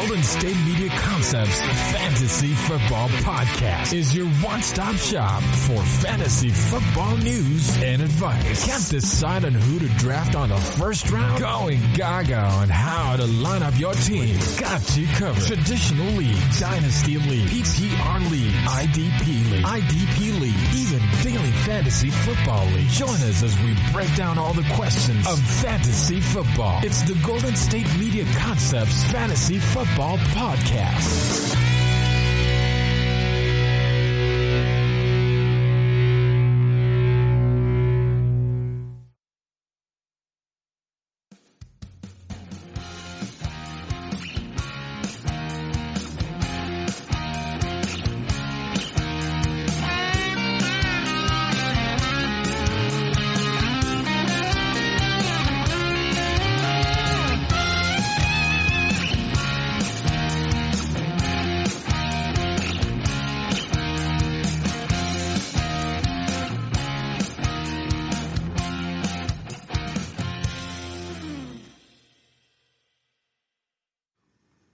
Golden State Media Concepts Fantasy Football Podcast is your one-stop shop for fantasy football news and advice. Can't decide on who to draft on the first round? Going gaga on how to line up your team. Got you covered. Traditional league, dynasty league, PPR league, IDP league, even daily fantasy football league. Join us as we break down all the questions of fantasy football. It's the Golden State Media Concepts Fantasy Football Podcast.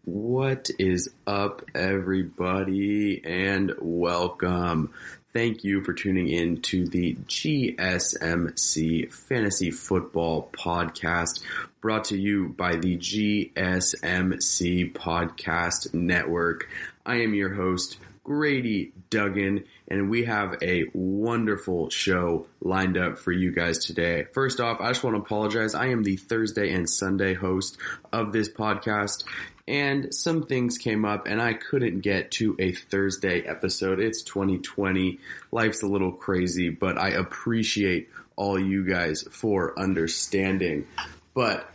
What is up, everybody, and welcome. Thank you for tuning in to the GSMC Fantasy Football Podcast, brought to you by the GSMC Podcast Network. I am your host, Grady Duggan, and we have a wonderful show lined up for you guys today. First off, I just want to apologize. I am the Thursday and Sunday host of this podcast, and some things came up and I couldn't get to a Thursday episode. It's 2020. Life's a little crazy, but I appreciate all you guys for understanding. But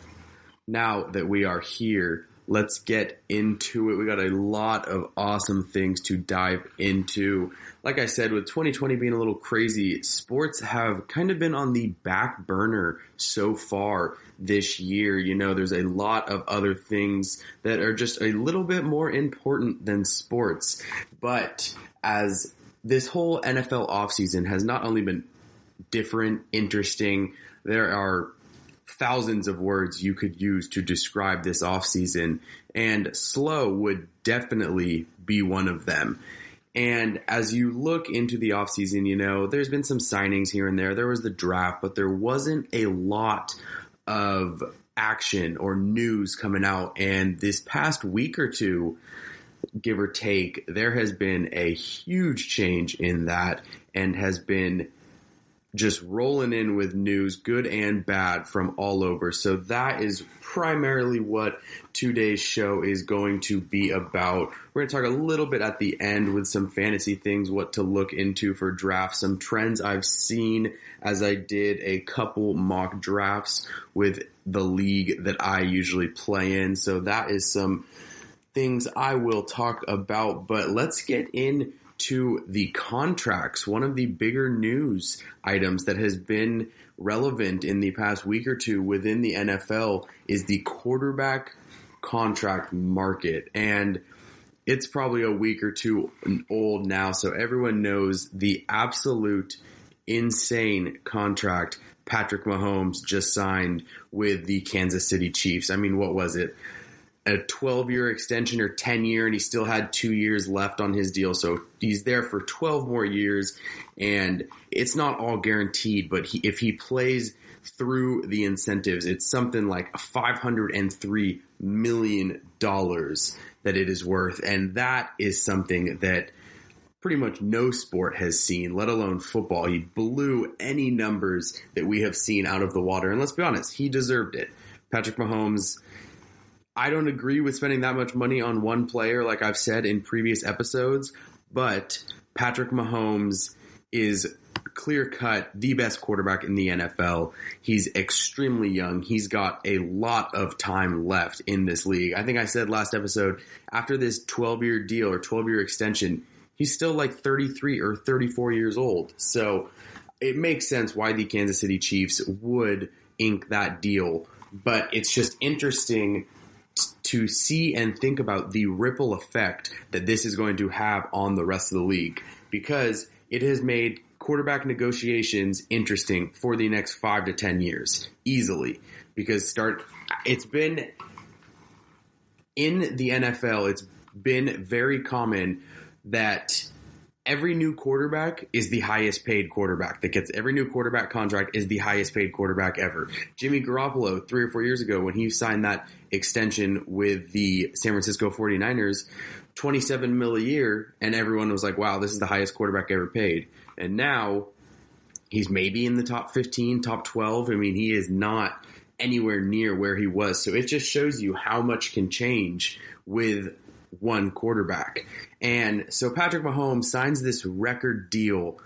now that we are here, let's get into it. We got a lot of awesome things to dive into. Like I said, with 2020 being a little crazy, sports have kind of been on the back burner so far this year. You know, there's a lot of other things that are just a little bit more important than sports. But as this whole NFL offseason has not only been different, interesting, there are thousands of words you could use to describe this offseason, and slow would definitely be one of them. And as you look into the offseason, you know, there's been some signings here and there. There was the draft, but there wasn't a lot of action or news coming out. And this past week or two, give or take, there has been a huge change in that and has been just rolling in with news, good and bad, from all over. So that is primarily what today's show is going to be about. We're going to talk a little bit at the end with some fantasy things, what to look into for drafts, some trends I've seen as I did a couple mock drafts with the league that I usually play in. So that is some things I will talk about, but let's get into the contracts. One of the bigger news items that has been relevant in the past week or two within the NFL is the quarterback contract market. And it's probably a week or two old now, so everyone knows the absolute insane contract Patrick Mahomes just signed with the Kansas City Chiefs. I mean, what was it? A 12-year extension or 10-year, and he still had 2 years left on his deal. So he's there for 12 more years, and it's not all guaranteed, but if he plays through the incentives, it's something like $503 million that it is worth, and that is something that pretty much no sport has seen, let alone football. He blew any numbers that we have seen out of the water, and let's be honest, he deserved it. Patrick Mahomes, I don't agree with spending that much money on one player, like I've said in previous episodes, but Patrick Mahomes is clear-cut the best quarterback in the NFL. He's extremely young. He's got a lot of time left in this league. I think I said last episode, after this 12-year deal or 12-year extension, he's still like 33 or 34 years old. So it makes sense why the Kansas City Chiefs would ink that deal, but it's just interesting to see and think about the ripple effect that this is going to have on the rest of the league, because it has made quarterback negotiations interesting for the next 5 to 10 years easily, because it's been in the NFL, it's been very common that every new quarterback is the highest paid quarterback that gets every new quarterback contract is the highest paid quarterback ever. Jimmy Garoppolo, 3 or 4 years ago, when he signed that extension with the San Francisco 49ers, $27 million a year, and everyone was like, wow, this is the highest quarterback ever paid. And now he's maybe in the top 15, top 12. I mean, he is not anywhere near where he was. So it just shows you how much can change with one quarterback. And so Patrick Mahomes signs this record deal.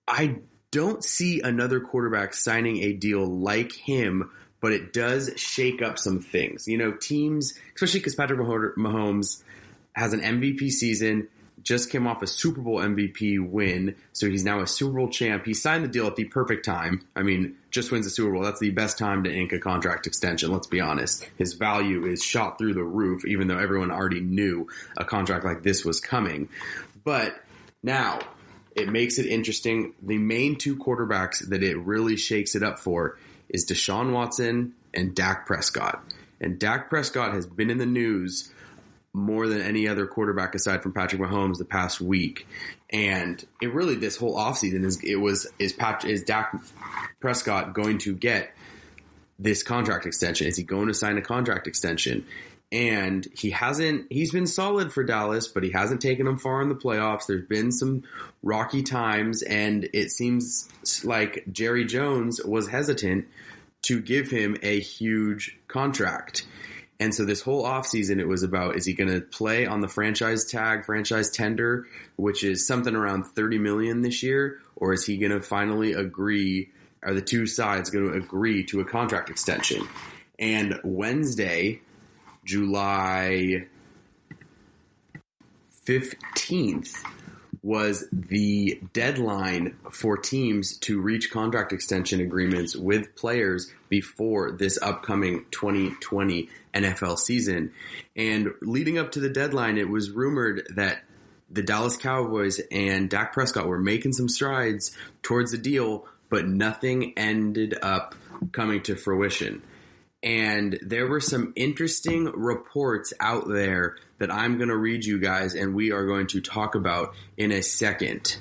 I don't see another quarterback signing a deal like him, but it does shake up some things. You know, teams, especially because Patrick Mahomes has an MVP season, just came off a Super Bowl MVP win, so he's now a Super Bowl champ. He signed the deal at the perfect time. I mean, just wins the Super Bowl. That's the best time to ink a contract extension, let's be honest. His value is shot through the roof, even though everyone already knew a contract like this was coming. But now, it makes it interesting. The main two quarterbacks that it really shakes it up for is DeShaun Watson and Dak Prescott. And Dak Prescott has been in the news more than any other quarterback aside from Patrick Mahomes the past week. And it really, this whole offseason is Dak Prescott going to get this contract extension? Is he going to sign a contract extension? And he's been solid for Dallas, but he hasn't taken them far in the playoffs. There's been some rocky times, and it seems like Jerry Jones was hesitant to give him a huge contract. And so this whole offseason, it was about, is he going to play on the franchise tender, which is something around $30 million this year, or is he going to finally agree, are the two sides going to agree to a contract extension? And Wednesday, July 15th, was the deadline for teams to reach contract extension agreements with players before this upcoming 2020 NFL season. And leading up to the deadline, it was rumored that the Dallas Cowboys and Dak Prescott were making some strides towards the deal, but nothing ended up coming to fruition. And there were some interesting reports out there that I'm going to read you guys, and we are going to talk about in a second.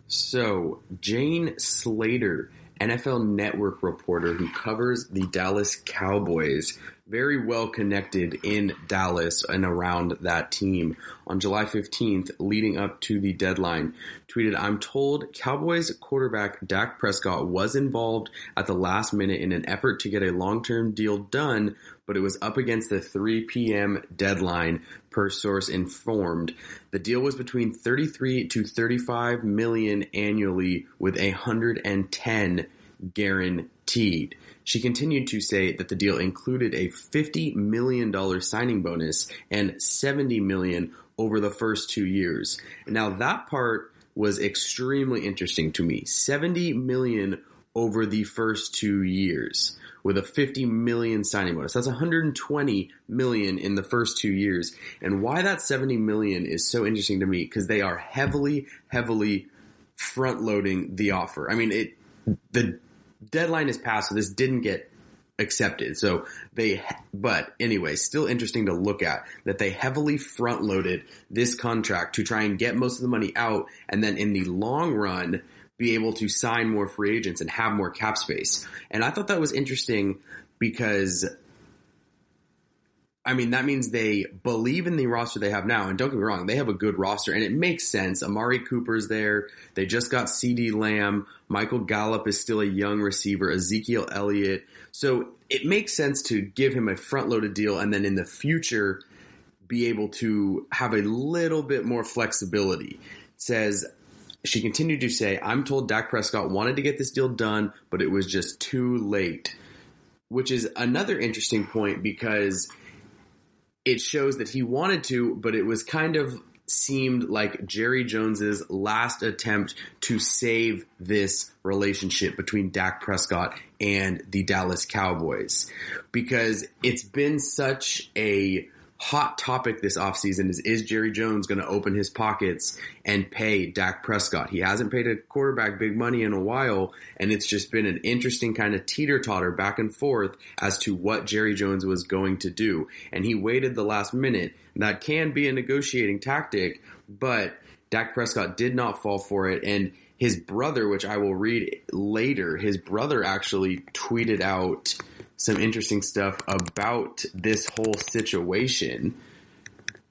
So, Jane Slater, NFL Network reporter who covers the Dallas Cowboys, very well connected in Dallas and around that team, on July 15th, leading up to the deadline, tweeted, "I'm told Cowboys quarterback Dak Prescott was involved at the last minute in an effort to get a long-term deal done, but it was up against the 3 p.m. deadline, per source informed. The deal was between 33 to 35 million annually with 110 guaranteed." She continued to say that the deal included a $50 million signing bonus and $70 million over the first 2 years. Now that part was extremely interesting to me. $70 million over the first 2 years with a $50 million signing bonus. That's $120 million in the first 2 years. And why that $70 million is so interesting to me, because they are heavily front-loading the offer. I mean, the deadline is passed, so this didn't get accepted. But anyway, still interesting to look at that they heavily front-loaded this contract to try and get most of the money out, and then in the long run, be able to sign more free agents and have more cap space. And I thought that was interesting because, I mean, that means they believe in the roster they have now. And don't get me wrong, they have a good roster, and it makes sense. Amari Cooper's there. They just got CeeDee Lamb. Michael Gallup is still a young receiver. Ezekiel Elliott. So it makes sense to give him a front-loaded deal and then in the future be able to have a little bit more flexibility. She continued to say, "I'm told Dak Prescott wanted to get this deal done, but it was just too late," which is another interesting point because it shows that he wanted to, but it was kind of seemed like Jerry Jones's last attempt to save this relationship between Dak Prescott and the Dallas Cowboys, because it's been such a hot topic this offseason is Jerry Jones going to open his pockets and pay Dak Prescott? He hasn't paid a quarterback big money in a while, and it's just been an interesting kind of teeter-totter back and forth as to what Jerry Jones was going to do. And he waited the last minute. That can be a negotiating tactic, but Dak Prescott did not fall for it. And his brother, which I will read later, his brother actually tweeted out some interesting stuff about this whole situation.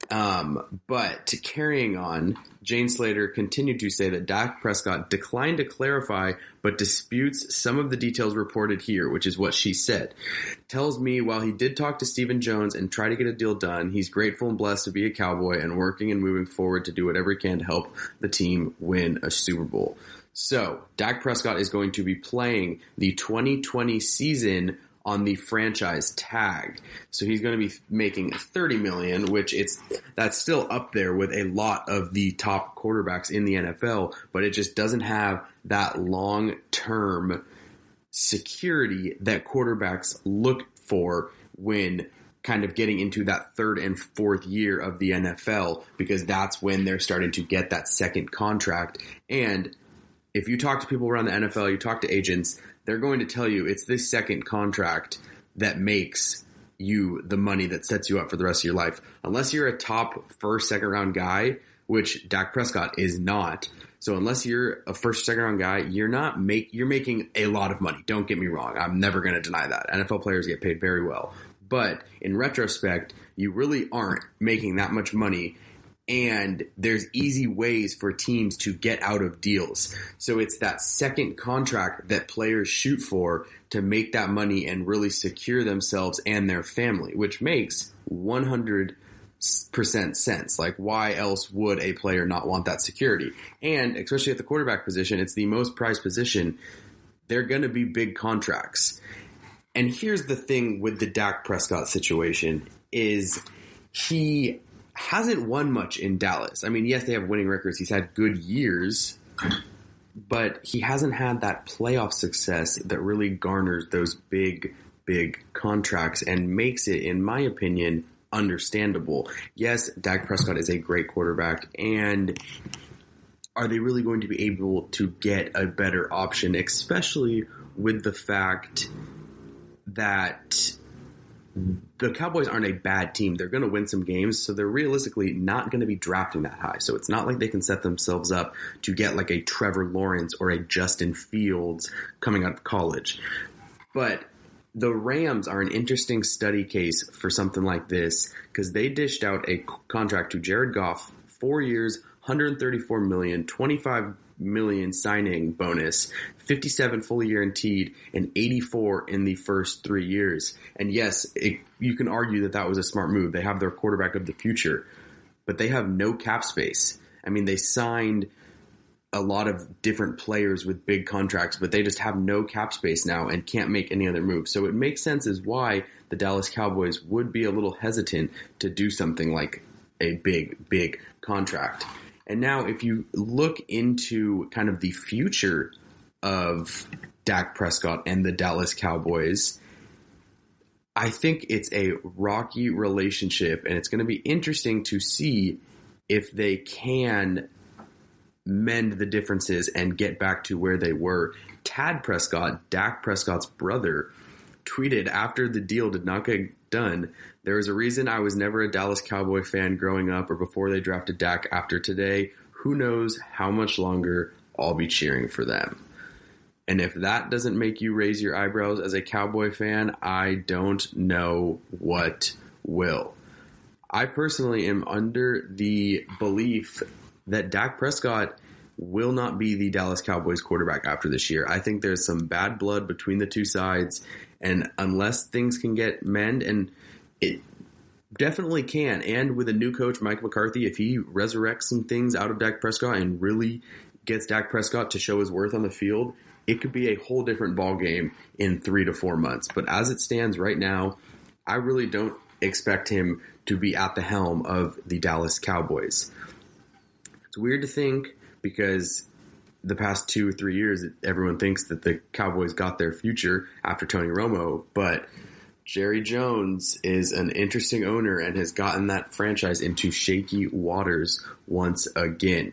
But carrying on, Jane Slater continued to say that Dak Prescott declined to clarify but disputes some of the details reported here, which is what she said. Tells me while he did talk to Stephen Jones and try to get a deal done, he's grateful and blessed to be a Cowboy and working and moving forward to do whatever he can to help the team win a Super Bowl. So, Dak Prescott is going to be playing the 2020 season on the franchise tag. So he's going to be making $30 million, which that's still up there with a lot of the top quarterbacks in the NFL, but it just doesn't have that long-term security that quarterbacks look for when kind of getting into that third and fourth year of the NFL, because that's when they're starting to get that second contract. And if you talk to people around the NFL, you talk to agents, they're going to tell you it's this second contract that makes you the money that sets you up for the rest of your life. Unless you're a top first, second round guy, which Dak Prescott is not. So unless you're a first, second round guy, you're making a lot of money. Don't get me wrong. I'm never going to deny that. NFL players get paid very well. But in retrospect, you really aren't making that much money. And there's easy ways for teams to get out of deals. So it's that second contract that players shoot for to make that money and really secure themselves and their family, which makes 100% sense. Like, why else would a player not want that security? And especially at the quarterback position, it's the most prized position. They're going to be big contracts. And here's the thing with the Dak Prescott situation is he hasn't won much in Dallas. I mean, yes, they have winning records. He's had good years, but he hasn't had that playoff success that really garners those big, big contracts and makes it, in my opinion, understandable. Yes, Dak Prescott is a great quarterback, and are they really going to be able to get a better option, especially with the fact that the Cowboys aren't a bad team. They're going to win some games, so they're realistically not going to be drafting that high. So it's not like they can set themselves up to get like a Trevor Lawrence or a Justin Fields coming out of college. But the Rams are an interesting study case for something like this because they dished out a contract to Jared Goff, 4 years, $134 million, $25 million signing bonus, 57 fully guaranteed, and 84 in the first 3 years. And yes, you can argue that was a smart move. They have their quarterback of the future, but they have no cap space. I mean, they signed a lot of different players with big contracts, but they just have no cap space now and can't make any other moves. So it makes sense as why the Dallas Cowboys would be a little hesitant to do something like a big, big contract. And now if you look into kind of the future of Dak Prescott and the Dallas Cowboys, I think it's a rocky relationship, and it's going to be interesting to see if they can mend the differences and get back to where they were. Tad Prescott, Dak Prescott's brother, tweeted after the deal did not get done, "There is a reason I was never a Dallas Cowboy fan growing up or before they drafted Dak. After today, who knows how much longer I'll be cheering for them." And if that doesn't make you raise your eyebrows as a Cowboy fan, I don't know what will. I personally am under the belief that Dak Prescott will not be the Dallas Cowboys quarterback after this year. I think there's some bad blood between the two sides, and unless things can get mend, and it definitely can, and with a new coach, Mike McCarthy, if he resurrects some things out of Dak Prescott and really gets Dak Prescott to show his worth on the field, it could be a whole different ball game in 3 to 4 months. But as it stands right now, I really don't expect him to be at the helm of the Dallas Cowboys. It's weird to think because the past 2 or 3 years, everyone thinks that the Cowboys got their future after Tony Romo, but Jerry Jones is an interesting owner and has gotten that franchise into shaky waters once again.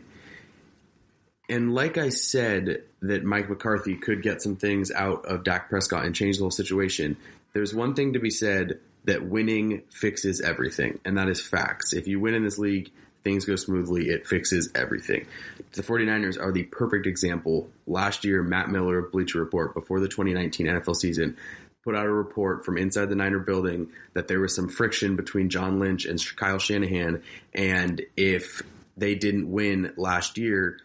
And like I said, that Mike McCarthy could get some things out of Dak Prescott and change the whole situation, there's one thing to be said, that winning fixes everything, and that is facts. If you win in this league, things go smoothly, it fixes everything. The 49ers are the perfect example. Last year, Matt Miller of Bleacher Report, before the 2019 NFL season, put out a report from inside the Niner building that there was some friction between John Lynch and Kyle Shanahan, and if they didn't win last year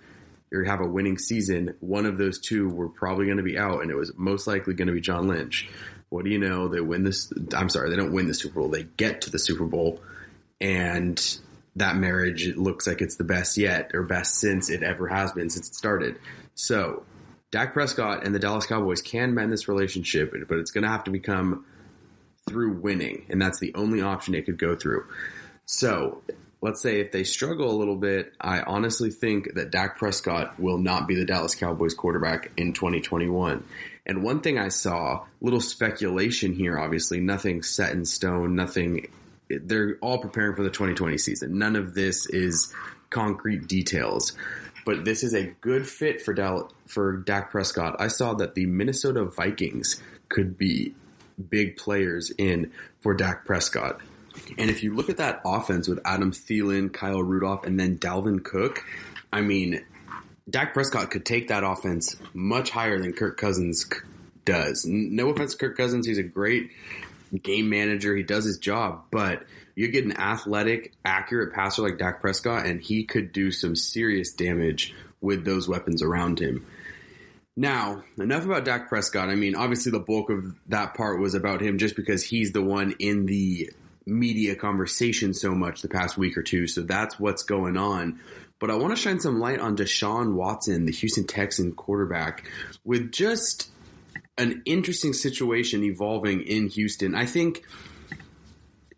or have a winning season, one of those two were probably going to be out, and it was most likely going to be John Lynch. What do you know? They win this. I'm sorry, they don't win the Super Bowl. They get to the Super Bowl, and that marriage, it looks like it's the best yet, or best since it ever has been, since it started. So Dak Prescott and the Dallas Cowboys can mend this relationship, but it's going to have to become through winning, and that's the only option it could go through. So let's say if they struggle a little bit, I honestly think that Dak Prescott will not be the Dallas Cowboys quarterback in 2021. And one thing I saw, little speculation here, obviously, nothing set in stone, nothing. They're all preparing for the 2020 season. None of this is concrete details. But this is a good fit for Dak Prescott. I saw that the Minnesota Vikings could be big players in for Dak Prescott. And if you look at that offense with Adam Thielen, Kyle Rudolph, and then Dalvin Cook, I mean, Dak Prescott could take that offense much higher than Kirk Cousins does. No offense to Kirk Cousins. He's a great game manager. He does his job. But you get an athletic, accurate passer like Dak Prescott, and he could do some serious damage with those weapons around him. Now, enough about Dak Prescott. I mean, obviously the bulk of that part was about him just because he's the one in the media conversation so much the past week or two. So that's what's going on. But I want to shine some light on DeShaun Watson, the Houston Texans quarterback, with just an interesting situation evolving in Houston. I think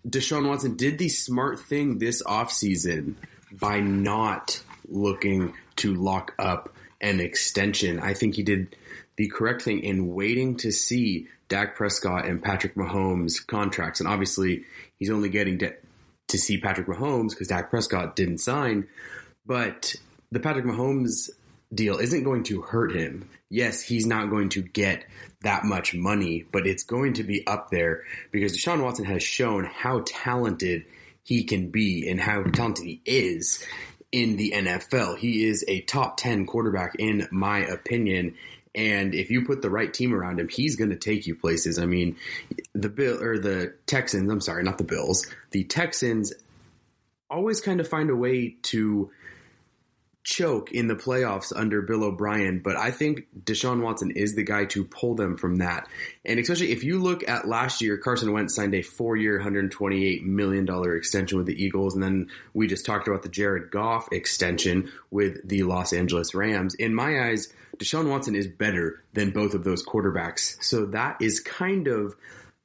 DeShaun Watson did the smart thing this offseason by not looking to lock up an extension. I think he did the correct thing in waiting to see Dak Prescott and Patrick Mahomes' contracts. And obviously, he's only getting to see Patrick Mahomes because Dak Prescott didn't sign. But the Patrick Mahomes deal isn't going to hurt him. Yes, he's not going to get that much money, but it's going to be up there because Deshaun Watson has shown how talented he can be and how talented he is in the NFL. He is a top 10 quarterback in my opinion. And if you put the right team around him, he's going to take you places. I mean, the Texans always kind of find a way to choke in the playoffs under Bill O'Brien, but I think Deshaun Watson is the guy to pull them from that. And especially if you look at last year, Carson Wentz signed a 4-year, $128 million extension with the Eagles, and then we just talked about the Jared Goff extension with the Los Angeles Rams. In my eyes, Deshaun Watson is better than both of those quarterbacks, so that is kind of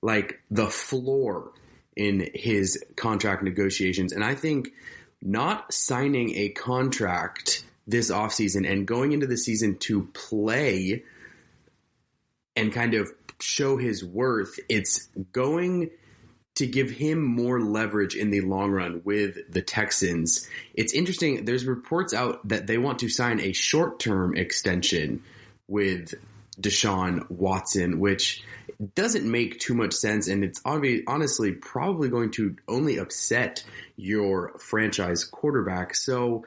like the floor in his contract negotiations, and I think not signing a contract this offseason and going into the season to play and kind of show his worth, it's going to give him more leverage in the long run with the Texans. It's interesting. There's reports out that they want to sign a short-term extension with Deshaun Watson, which doesn't make too much sense, and it's honestly probably going to only upset your franchise quarterback. So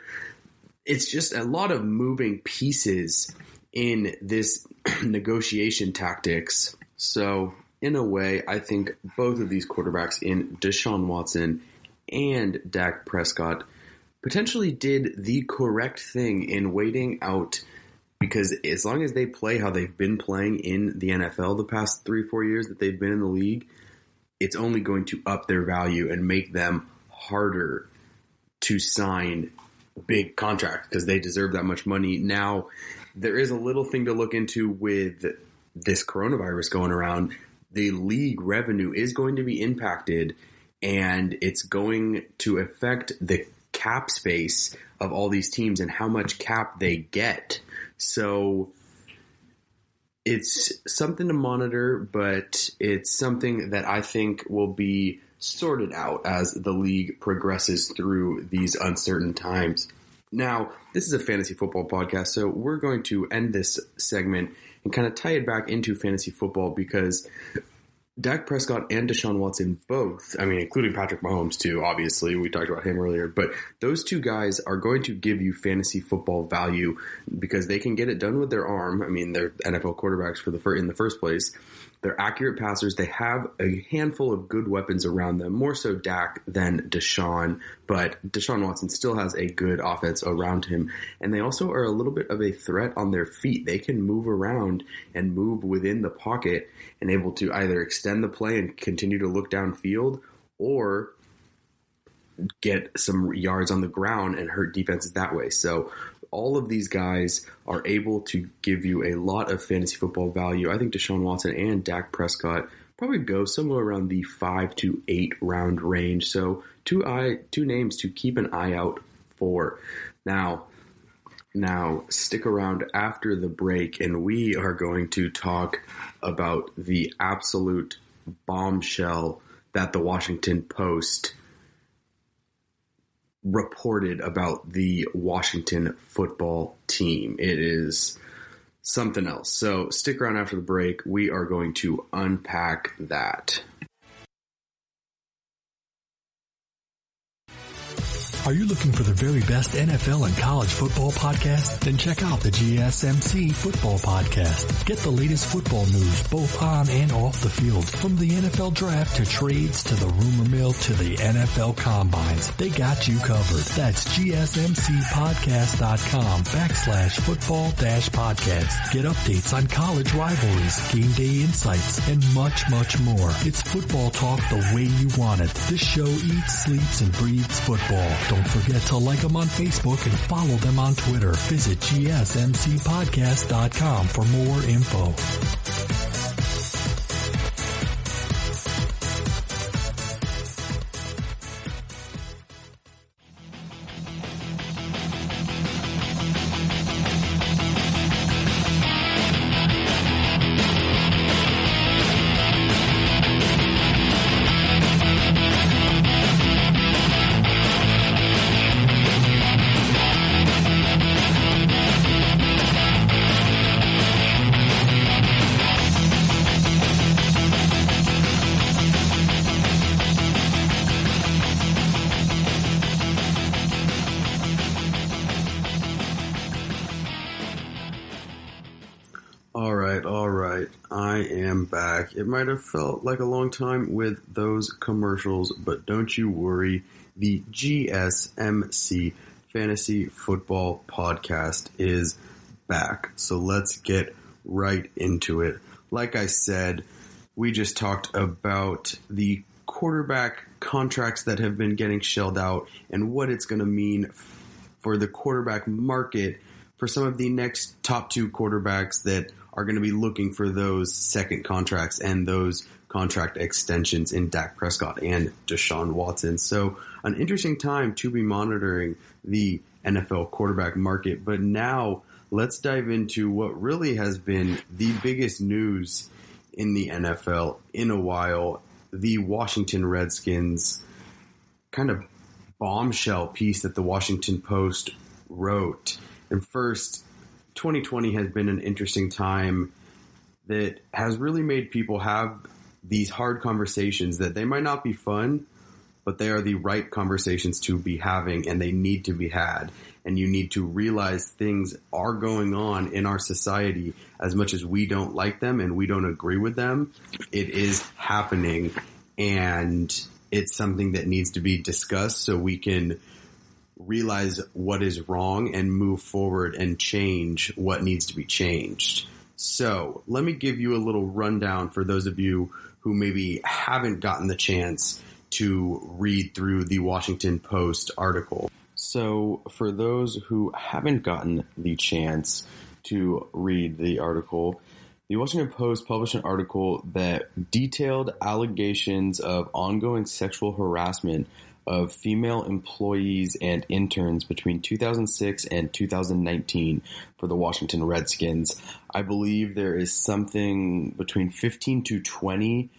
it's just a lot of moving pieces in this negotiation tactics. So in a way, I think both of these quarterbacks in Deshaun Watson and Dak Prescott potentially did the correct thing in waiting out, because as long as they play how they've been playing in the NFL the past 3-4 years that they've been in the league, it's only going to up their value and make them harder to sign big contracts because they deserve that much money. Now, there is a little thing to look into with this coronavirus going around. The league revenue is going to be impacted, and it's going to affect the cap space of all these teams and how much cap they get. So it's something to monitor, but it's something that I think will be sorted out as the league progresses through these uncertain times. Now, this is a fantasy football podcast, so we're going to end this segment and kind of tie it back into fantasy football because Dak Prescott and DeShaun Watson both, including Patrick Mahomes too, obviously, we talked about him earlier, but those two guys are going to give you fantasy football value because they can get it done with their arm. They're NFL quarterbacks in the first place. They're accurate passers. They have a handful of good weapons around them, more so Dak than DeShaun, but DeShaun Watson still has a good offense around him. And they also are a little bit of a threat on their feet. They can move around and move within the pocket and able to either extend the play and continue to look downfield or get some yards on the ground and hurt defenses that way. So all of these guys are able to give you a lot of fantasy football value. I think Deshaun Watson and Dak Prescott probably go somewhere around the 5 to 8 round range. So two names to keep an eye out for. Now stick around after the break, and we are going to talk about the absolute bombshell that the Washington Post reported about the Washington football team. It is something else. So stick around after the break. We are going to unpack that. Are you looking for the very best NFL and college football podcast? Then check out the GSMC Football Podcast. Get the latest football news both on and off the field. From the NFL Draft to trades to the rumor mill to the NFL Combines. They got you covered. That's GSMCpodcast.com/football-podcast. Get updates on college rivalries, game day insights, and much, much more. It's football talk the way you want it. This show eats, sleeps, and breathes football. Don't forget to like them on Facebook and follow them on Twitter. Visit GSMCpodcast.com for more info. All right. I am back. It might have felt like a long time with those commercials, but don't you worry. The GSMC Fantasy Football Podcast is back. So let's get right into it. Like I said, we just talked about the quarterback contracts that have been getting shelled out and what it's going to mean for the quarterback market for some of the next top 2 quarterbacks that are going to be looking for those second contracts and those contract extensions in Dak Prescott and DeShaun Watson. So an interesting time to be monitoring the NFL quarterback market. But now let's dive into what really has been the biggest news in the NFL in a while. The Washington Redskins kind of bombshell piece that the Washington Post wrote. And first, 2020 has been an interesting time that has really made people have these hard conversations that they might not be fun, but they are the right conversations to be having, and they need to be had. And you need to realize things are going on in our society. As much as we don't like them and we don't agree with them, it is happening, and it's something that needs to be discussed so we can realize what is wrong and move forward and change what needs to be changed. So let me give you a little rundown for those of you who maybe haven't gotten the chance to read through the Washington Post article. So for those who haven't gotten the chance to read the article, the Washington Post published an article that detailed allegations of ongoing sexual harassment of female employees and interns between 2006 and 2019 for the Washington Redskins. I believe there is something between 15 to 20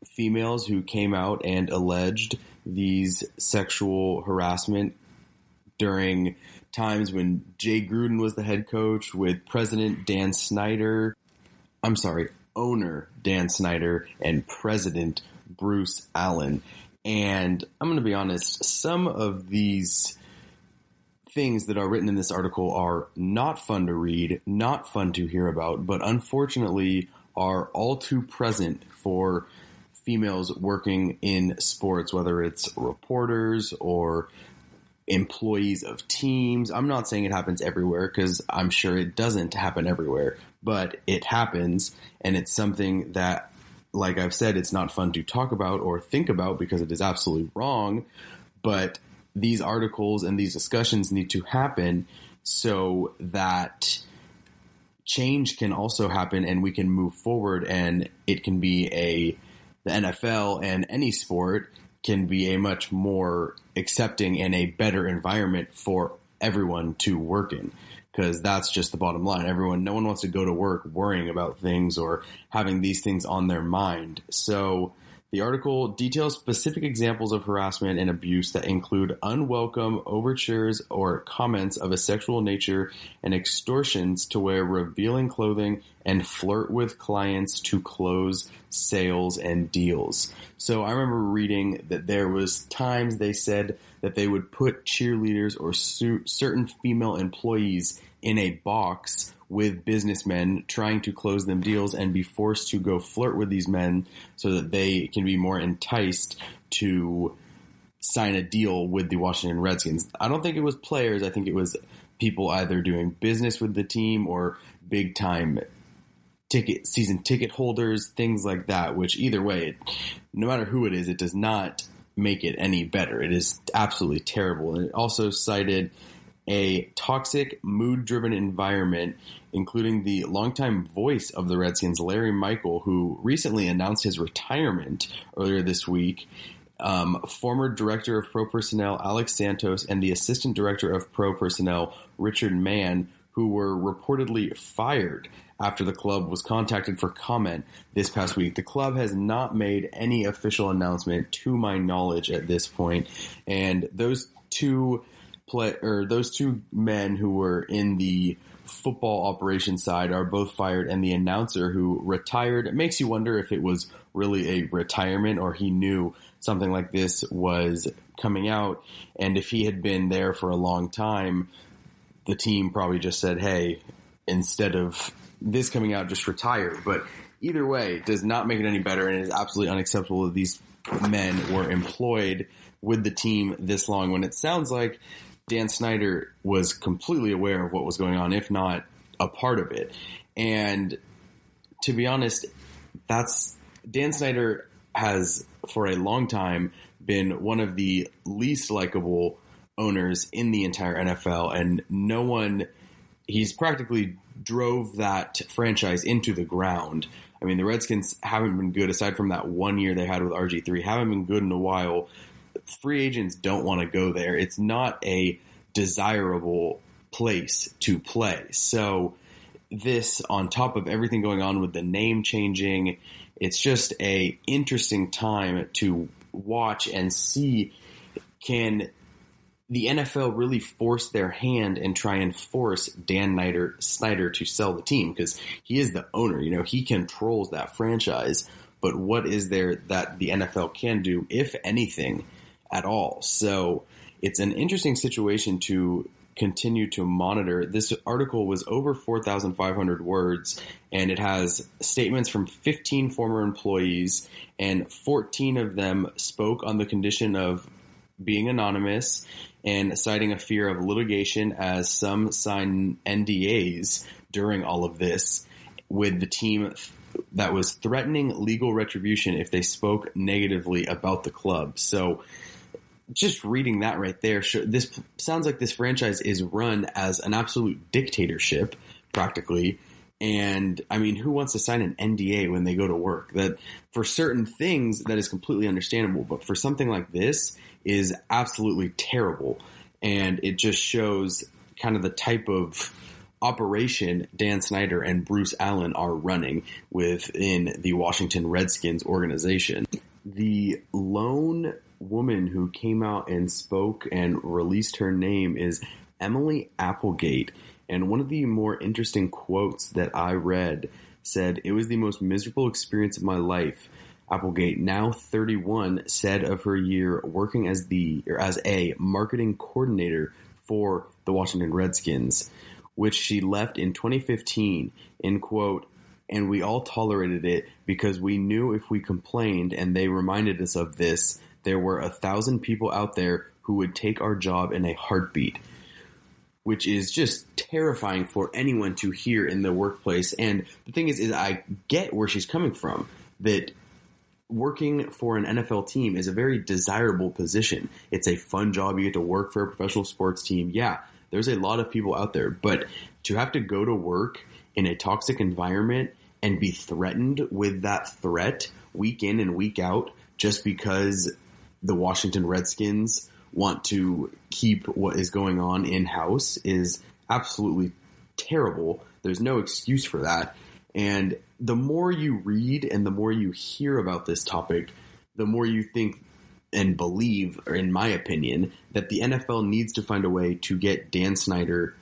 females who came out and alleged these sexual harassment during times when Jay Gruden was the head coach, with owner Dan Snyder and President Bruce Allen. And I'm going to be honest, some of these things that are written in this article are not fun to read, not fun to hear about, but unfortunately are all too present for females working in sports, whether it's reporters or employees of teams. I'm not saying it happens everywhere, because I'm sure it doesn't happen everywhere, but it happens, and it's something that, like I've said, it's not fun to talk about or think about because it is absolutely wrong, but these articles and these discussions need to happen so that change can also happen and we can move forward, and it can be the NFL and any sport can be a much more accepting and a better environment for everyone to work in, because that's just the bottom line. No one wants to go to work worrying about things or having these things on their mind. So the article details specific examples of harassment and abuse that include unwelcome overtures or comments of a sexual nature and extortions to wear revealing clothing and flirt with clients to close sales and deals. So I remember reading that there was times they said that they would put cheerleaders or certain female employees in a box with businessmen trying to close them deals and be forced to go flirt with these men so that they can be more enticed to sign a deal with the Washington Redskins. I don't think it was players. I think it was people either doing business with the team or big time season ticket holders, things like that, which either way, no matter who it is, it does not make it any better. It is absolutely terrible. And it also cited a toxic, mood-driven environment, including the longtime voice of the Redskins, Larry Michael, who recently announced his retirement earlier this week, former director of pro personnel Alex Santos, and the assistant director of pro personnel Richard Mann, who were reportedly fired after the club was contacted for comment this past week. The club has not made any official announcement to my knowledge at this point, and those two men who were in the football operations side are both fired, and the announcer who retired, it makes you wonder if it was really a retirement or he knew something like this was coming out, and if he had been there for a long time, the team probably just said, hey, instead of this coming out, just retire. But either way, it does not make it any better, and it is absolutely unacceptable that these men were employed with the team this long, when it sounds like Dan Snyder was completely aware of what was going on, if not a part of it. And to be honest, Dan Snyder has for a long time been one of the least likable owners in the entire NFL, and he's practically drove that franchise into the ground. I mean, the Redskins haven't been good, aside from that 1 year they had with RG3, haven't been good in a while. Free agents don't want to go there. It's not a desirable place to play. So this, on top of everything going on with the name changing, it's just a interesting time to watch and see, can the NFL really force their hand and try and force Dan Snyder to sell the team? Because he is the owner, he controls that franchise. But what is there that the NFL can do, if anything at all? So it's an interesting situation to continue to monitor. This article was over 4,500 words, and it has statements from 15 former employees, and 14 of them spoke on the condition of being anonymous and citing a fear of litigation, as some signed NDAs during all of this with the team that was threatening legal retribution if they spoke negatively about the club. So just reading that right there, this sounds like this franchise is run as an absolute dictatorship, practically, And I mean, who wants to sign an NDA when they go to work? That for certain things, that is completely understandable. But for something like this is absolutely terrible. And it just shows kind of the type of operation Dan Snyder and Bruce Allen are running within the Washington Redskins organization. The lone woman who came out and spoke and released her name is Emily Applegate. And one of the more interesting quotes that I read said, "It was the most miserable experience of my life." Applegate, now 31, said of her year working as a marketing coordinator for the Washington Redskins, which she left in 2015, in quote, "And we all tolerated it because we knew if we complained and they reminded us of this, there were 1,000 people out there who would take our job in a heartbeat," which is just terrifying for anyone to hear in the workplace. And the thing is I get where she's coming from, that working for an NFL team is a very desirable position. It's a fun job. You get to work for a professional sports team. Yeah, there's a lot of people out there, but to have to go to work in a toxic environment and be threatened with that threat week in and week out just because the Washington Redskins want to keep what is going on in-house is absolutely terrible. There's no excuse for that. And the more you read and the more you hear about this topic, the more you think and believe, or in my opinion, that the NFL needs to find a way to get Dan Snyder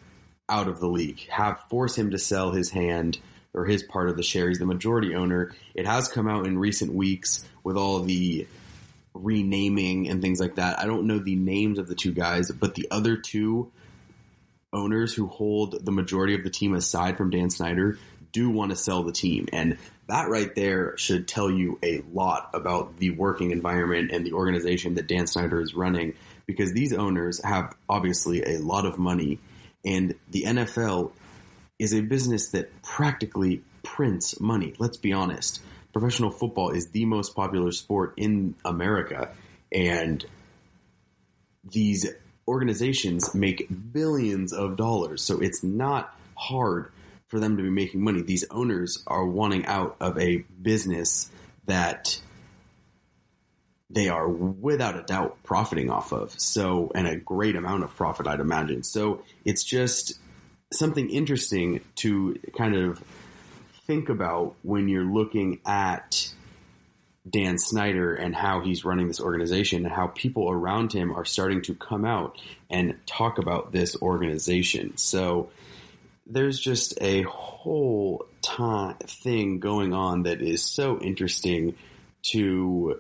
out of the league, force him to sell his hand or his part of the share. He's the majority owner. It has come out in recent weeks with all the renaming and things like that. I don't know the names of the two guys, but the other two owners who hold the majority of the team aside from Dan Snyder do want to sell the team. And that right there should tell you a lot about the working environment and the organization that Dan Snyder is running, because these owners have obviously a lot of money, and the NFL is a business that practically prints money. Let's be honest. Professional football is the most popular sport in America, and these organizations make billions of dollars. So it's not hard for them to be making money. These owners are wanting out of a business that they are without a doubt profiting off of. So, and a great amount of profit, I'd imagine. So it's just something interesting to kind of think about when you're looking at Dan Snyder and how he's running this organization and how people around him are starting to come out and talk about this organization. So there's just a whole thing going on that is so interesting to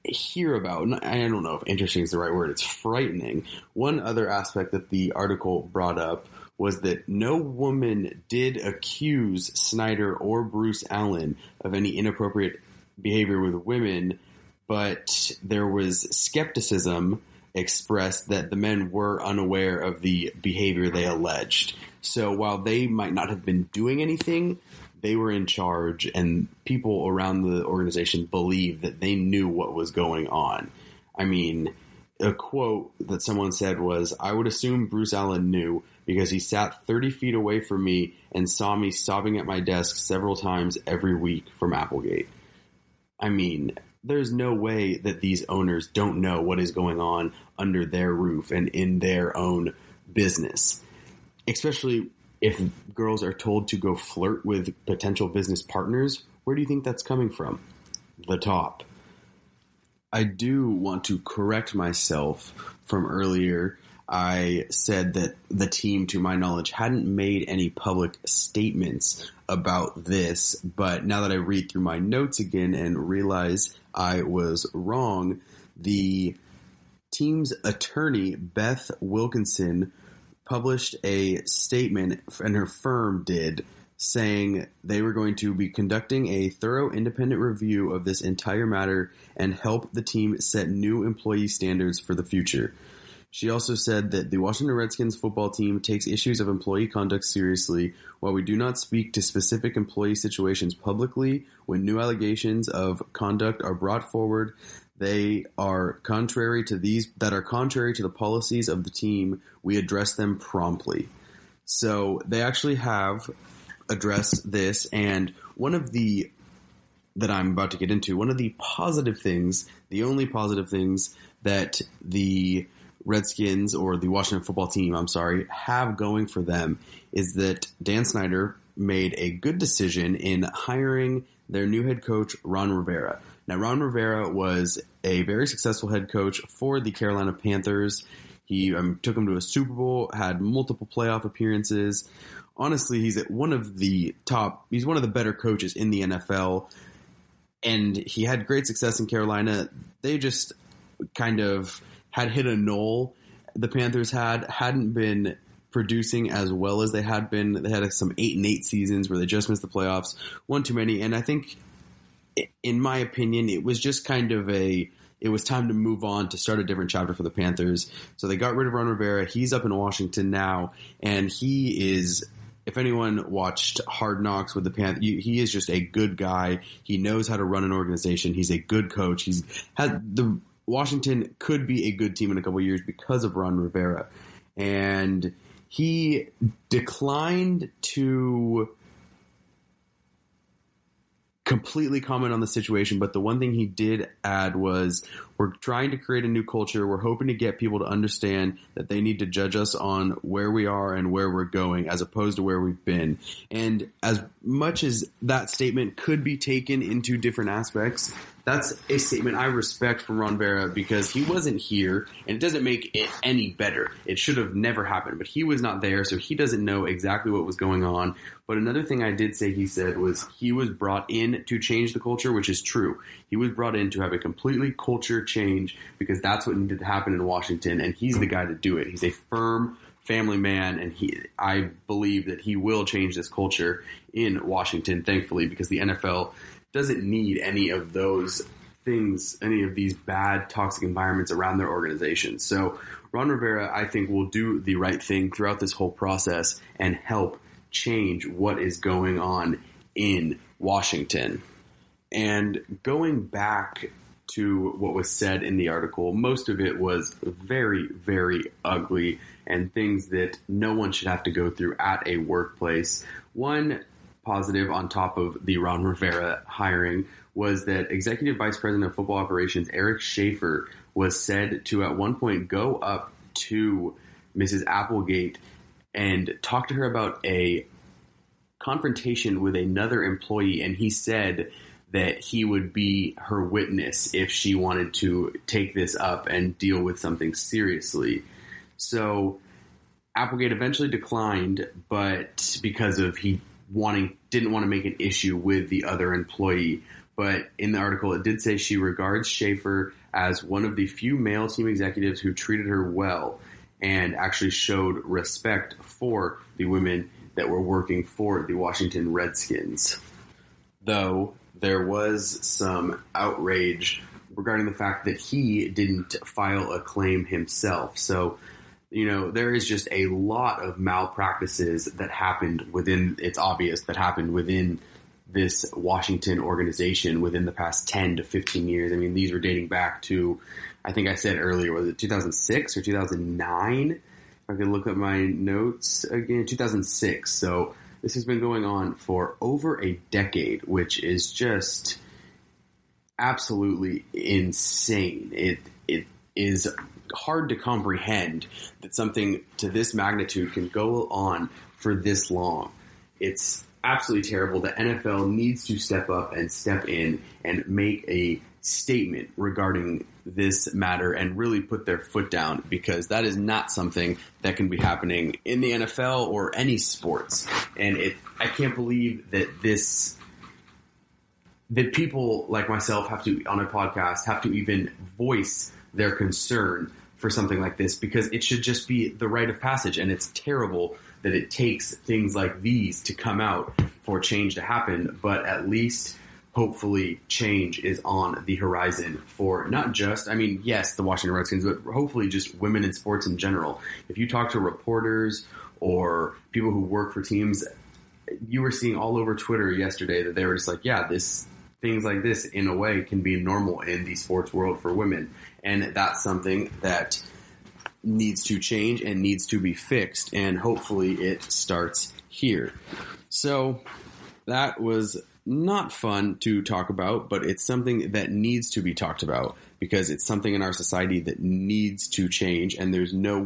hear about. I don't know if interesting is the right word. It's frightening. One other aspect that the article brought up was that no woman did accuse Snyder or Bruce Allen of any inappropriate behavior with women, but there was skepticism expressed that the men were unaware of the behavior they alleged. So while they might not have been doing anything, they were in charge, and people around the organization believe that they knew what was going on. I mean, a quote that someone said was, "I would assume Bruce Allen knew because he sat 30 feet away from me and saw me sobbing at my desk several times every week from Applegate." I mean, there's no way that these owners don't know what is going on under their roof and in their own business, especially if girls are told to go flirt with potential business partners. Where do you think that's coming from? The top. I do want to correct myself from earlier. I said that the team, to my knowledge, hadn't made any public statements about this, but now that I read through my notes again and realize I was wrong, the team's attorney, Beth Wilkinson, published a statement, and her firm did, saying they were going to be conducting a thorough independent review of this entire matter and help the team set new employee standards for the future. She also said that the Washington Redskins football team takes issues of employee conduct seriously. While we do not speak to specific employee situations publicly, when new allegations of conduct are brought forward, they are contrary to the policies of the team, we address them promptly. So they actually have address this, and that I'm about to get into, one of the positive things, the only positive things that the Redskins, or the Washington football team, have going for them is that Dan Snyder made a good decision in hiring their new head coach, Ron Rivera. Now, Ron Rivera was a very successful head coach for the Carolina Panthers. He took them to a Super Bowl, had multiple playoff appearances. Honestly, he's one of the better coaches in the NFL. And he had great success in Carolina. They just kind of had hit a null. The Panthers hadn't been producing as well as they had been. They had some 8-8 seasons where they just missed the playoffs, one too many. And I think, in my opinion, it was just kind of it was time to move on, to start a different chapter for the Panthers. So they got rid of Ron Rivera. He's up in Washington now, and he is, if anyone watched Hard Knocks with the Panthers, he is just a good guy. He knows how to run an organization. He's a good coach. Washington could be a good team in a couple of years because of Ron Rivera. And he declined to completely comment on the situation, but the one thing he did add was, we're trying to create a new culture. We're hoping to get people to understand that they need to judge us on where we are and where we're going, as opposed to where we've been. And as much as that statement could be taken into different aspects, that's a statement I respect from Ron Rivera, because he wasn't here, and it doesn't make it any better. It should have never happened, but he was not there, so he doesn't know exactly what was going on. But another thing I did say he said was he was brought in to change the culture, which is true. He was brought in to have a completely culture change, because that's what needed to happen in Washington, and he's the guy to do it. He's a firm family man, and I believe that he will change this culture in Washington, thankfully, because the NFL doesn't need any of those things, any of these bad, toxic environments around their organization. So Ron Rivera, I think, will do the right thing throughout this whole process and help change what is going on in Washington. And going back to what was said in the article, most of it was very, very ugly and things that no one should have to go through at a workplace. One positive on top of the Ron Rivera hiring was that Executive Vice President of Football Operations Eric Schaefer was said to at one point go up to Mrs. Applegate and talk to her about a confrontation with another employee, and he said that he would be her witness if she wanted to take this up and deal with something seriously. So Applegate eventually declined, but because of didn't want to make an issue with the other employee. But in the article, it did say she regards Schaefer as one of the few male team executives who treated her well and actually showed respect for the women that were working for the Washington Redskins. Though there was some outrage regarding the fact that he didn't file a claim himself. So, there is just a lot of malpractices that happened within this Washington organization within the past 10 to 15 years. I mean, these were dating back to, I think I said earlier, was it 2006 or 2009? If I could look at my notes again, 2006. So this has been going on for over a decade, which is just absolutely insane. It is hard to comprehend that something to this magnitude can go on for this long. It's absolutely terrible. The NFL needs to step up and step in and make a statement regarding this matter and really put their foot down, because that is not something that can be happening in the NFL or any sports. And I can't believe that that people like myself have to, on a podcast, have to even voice their concern for something like this, because it should just be the rite of passage. And it's terrible that it takes things like these to come out for change to happen. But at least, hopefully, change is on the horizon for not just, yes, the Washington Redskins, but hopefully just women in sports in general. If you talk to reporters or people who work for teams, you were seeing all over Twitter yesterday that they were just like, yeah, things like this, in a way, can be normal in the sports world for women. And that's something that needs to change and needs to be fixed. And hopefully it starts here. So that was not fun to talk about, but it's something that needs to be talked about because it's something in our society that needs to change, and there's no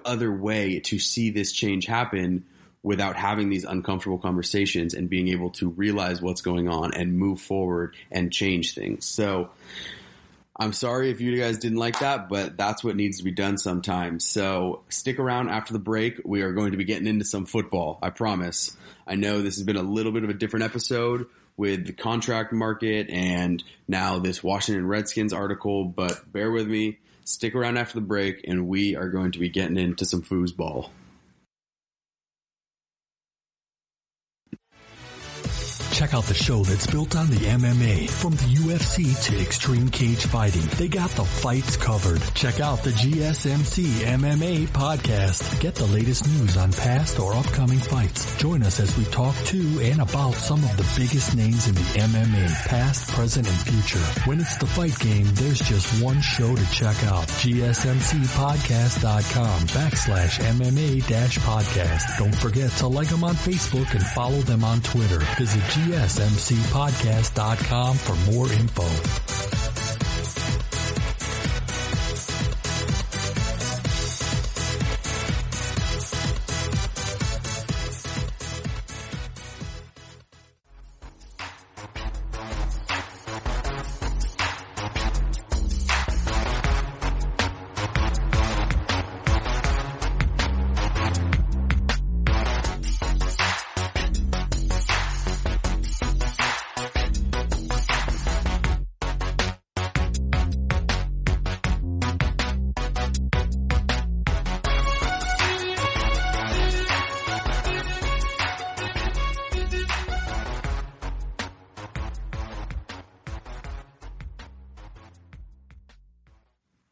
other way to see this change happen without having these uncomfortable conversations and being able to realize what's going on and move forward and change things. So I'm sorry if you guys didn't like that, but that's what needs to be done sometimes. So stick around after the break. We are going to be getting into some football, I promise. I know this has been a little bit of a different episode with the contract market and now this Washington Redskins article, but bear with me. Stick around after the break, and we are going to be getting into some foosball. Check out the show that's built on the MMA. From the UFC to extreme cage fighting, they got the fights covered. Check out the GSMC MMA podcast. Get the latest news on past or upcoming fights. Join us as we talk to and about some of the biggest names in the MMA, past, present, and future. When it's the fight game, there's just one show to check out. GSMCpodcast.com/MMA-podcast. Don't forget to like them on Facebook and follow them on Twitter. Visit GSMCpodcast.com for more info.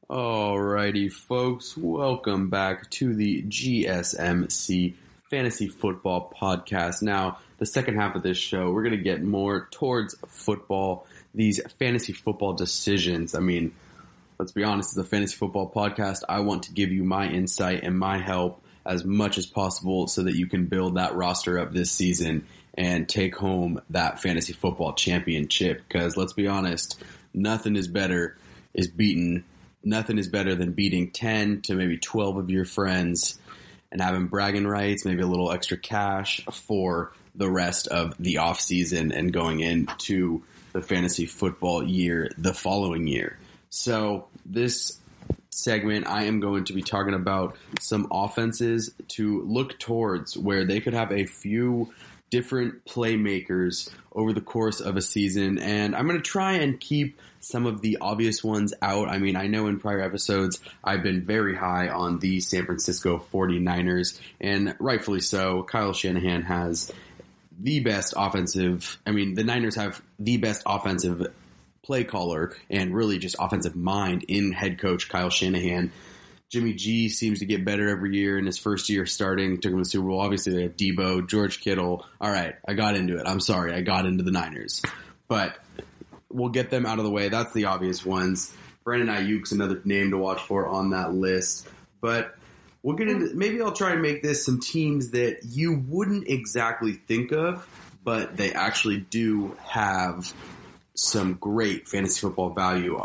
Alrighty, folks, welcome back to the GSMC Fantasy Football Podcast. Now, the second half of this show, we're going to get more towards football, these fantasy football decisions. I mean, let's be honest, it's a fantasy football podcast. I want to give you my insight and my help as much as possible so that you can build that roster up this season and take home that fantasy football championship. Because let's be honest, nothing is better than beating 10 to maybe 12 of your friends and having bragging rights, maybe a little extra cash for the rest of the off season and going into the fantasy football year the following year. So this segment, I am going to be talking about some offenses to look towards where they could have a few different playmakers over the course of a season, and I'm going to try and keep some of the obvious ones out. I mean, I know in prior episodes I've been very high on the San Francisco 49ers, and rightfully so. Kyle Shanahan has the best offensive, the Niners have the best offensive play caller and really just offensive mind in head coach Kyle Shanahan. Jimmy G seems to get better every year. In his first year starting, took him to the Super Bowl. Obviously, they have Debo, George Kittle. All right, I got into it. I'm sorry, I got into the Niners. But we'll get them out of the way. That's the obvious ones. Brandon Ayuk's another name to watch for on that list. But we'll get into, maybe I'll try and make this some teams that you wouldn't exactly think of, but they actually do have some great fantasy football value.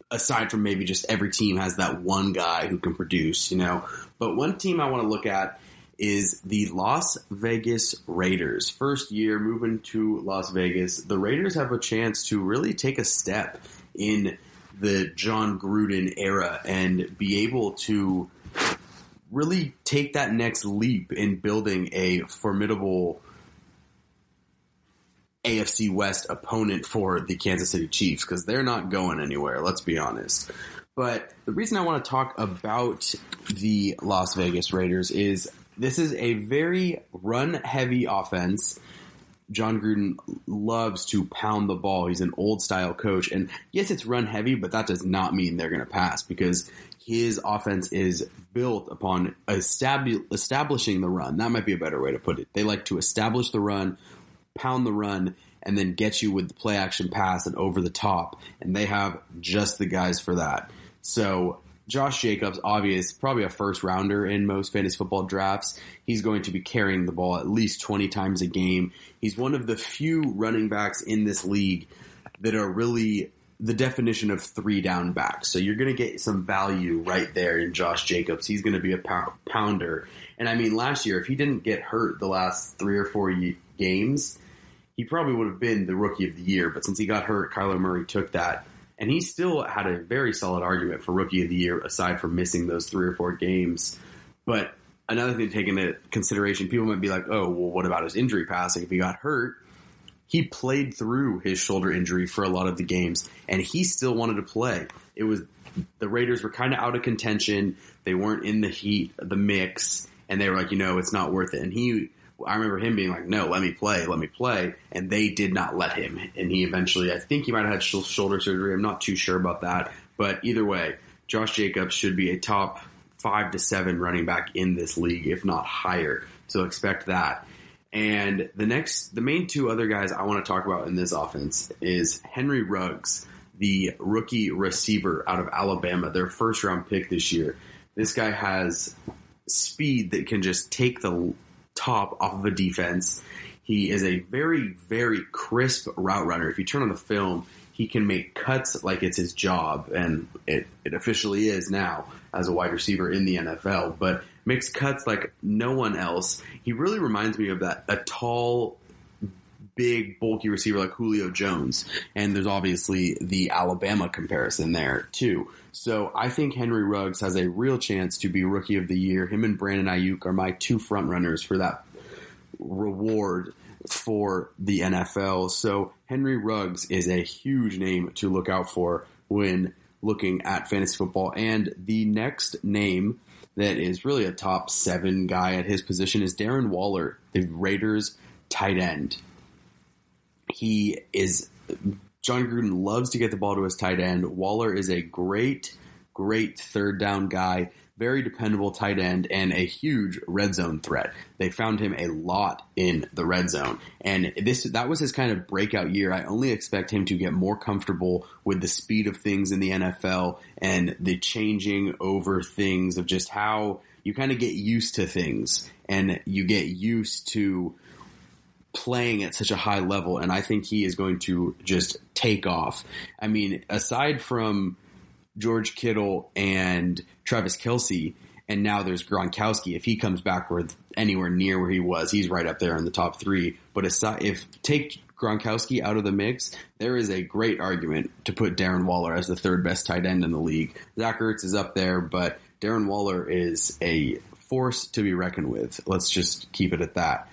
Aside from maybe just every team has that one guy who can produce, But one team I want to look at is the Las Vegas Raiders. First year moving to Las Vegas, the Raiders have a chance to really take a step in the John Gruden era and be able to really take that next leap in building a formidable AFC West opponent for the Kansas City Chiefs, because they're not going anywhere, let's be honest. But the reason I want to talk about the Las Vegas Raiders is this is a very run-heavy offense. John Gruden loves to pound the ball. He's an old-style coach. And yes, it's run-heavy, but that does not mean they're going to pass, because his offense is built upon establishing the run. That might be a better way to put it. They like to establish the run, pound the run, and then get you with the play action pass and over the top. And they have just the guys for that. So Josh Jacobs, obvious, probably a first rounder in most fantasy football drafts. He's going to be carrying the ball at least 20 times a game. He's one of the few running backs in this league that are really the definition of 3-down backs. So you're going to get some value right there in Josh Jacobs. He's going to be a pounder. And I mean, last year, if he didn't get hurt the last 3 or 4 games, he probably would have been the rookie of the year. But since he got hurt, Kyler Murray took that. And he still had a very solid argument for rookie of the year, aside from missing those 3 or 4 games. But another thing to take into consideration, people might be like, oh, well, what about his injury passing? If he got hurt, he played through his shoulder injury for a lot of the games, and he still wanted to play. It was the Raiders were kind of out of contention. They weren't in the heat, the mix, and they were like, it's not worth it. And I remember him being like, no, let me play. And they did not let him. And he eventually, I think he might have had shoulder surgery. I'm not too sure about that. But either way, Josh Jacobs should be a top 5 to 7 running back in this league, if not higher. So expect that. And the main 2 other guys I want to talk about in this offense is Henry Ruggs, the rookie receiver out of Alabama, their first round pick this year. This guy has speed that can just take the top off of a defense. He is a very, very crisp route runner. If you turn on the film, he can make cuts like it's his job, and it officially is now as a wide receiver in the NFL, but makes cuts like no one else. He really reminds me of a tall, big, bulky receiver like Julio Jones, and there's obviously the Alabama comparison there too. So I think Henry Ruggs has a real chance to be rookie of the year. Him and Brandon Ayuk are my 2 front runners for that reward for the NFL. So Henry Ruggs is a huge name to look out for when looking at fantasy football. And the next name that is really a top 7 guy at his position is Darren Waller, the Raiders tight end. John Gruden loves to get the ball to his tight end. Waller is a great 3rd down guy, very dependable tight end, and a huge red zone threat. They found him a lot in the red zone, and that was his kind of breakout year. I only expect him to get more comfortable with the speed of things in the NFL and the changing over things of just how you kind of get used to things and you get used to playing at such a high level, and I think he is going to just take off. I mean, aside from George Kittle and Travis Kelce, and now there's Gronkowski. If he comes back anywhere near where he was, he's right up there in the top 3. But if take Gronkowski out of the mix, there is a great argument to put Darren Waller as the 3rd best tight end in the league. Zach Ertz is up there, but Darren Waller is a force to be reckoned with. Let's just keep it at that.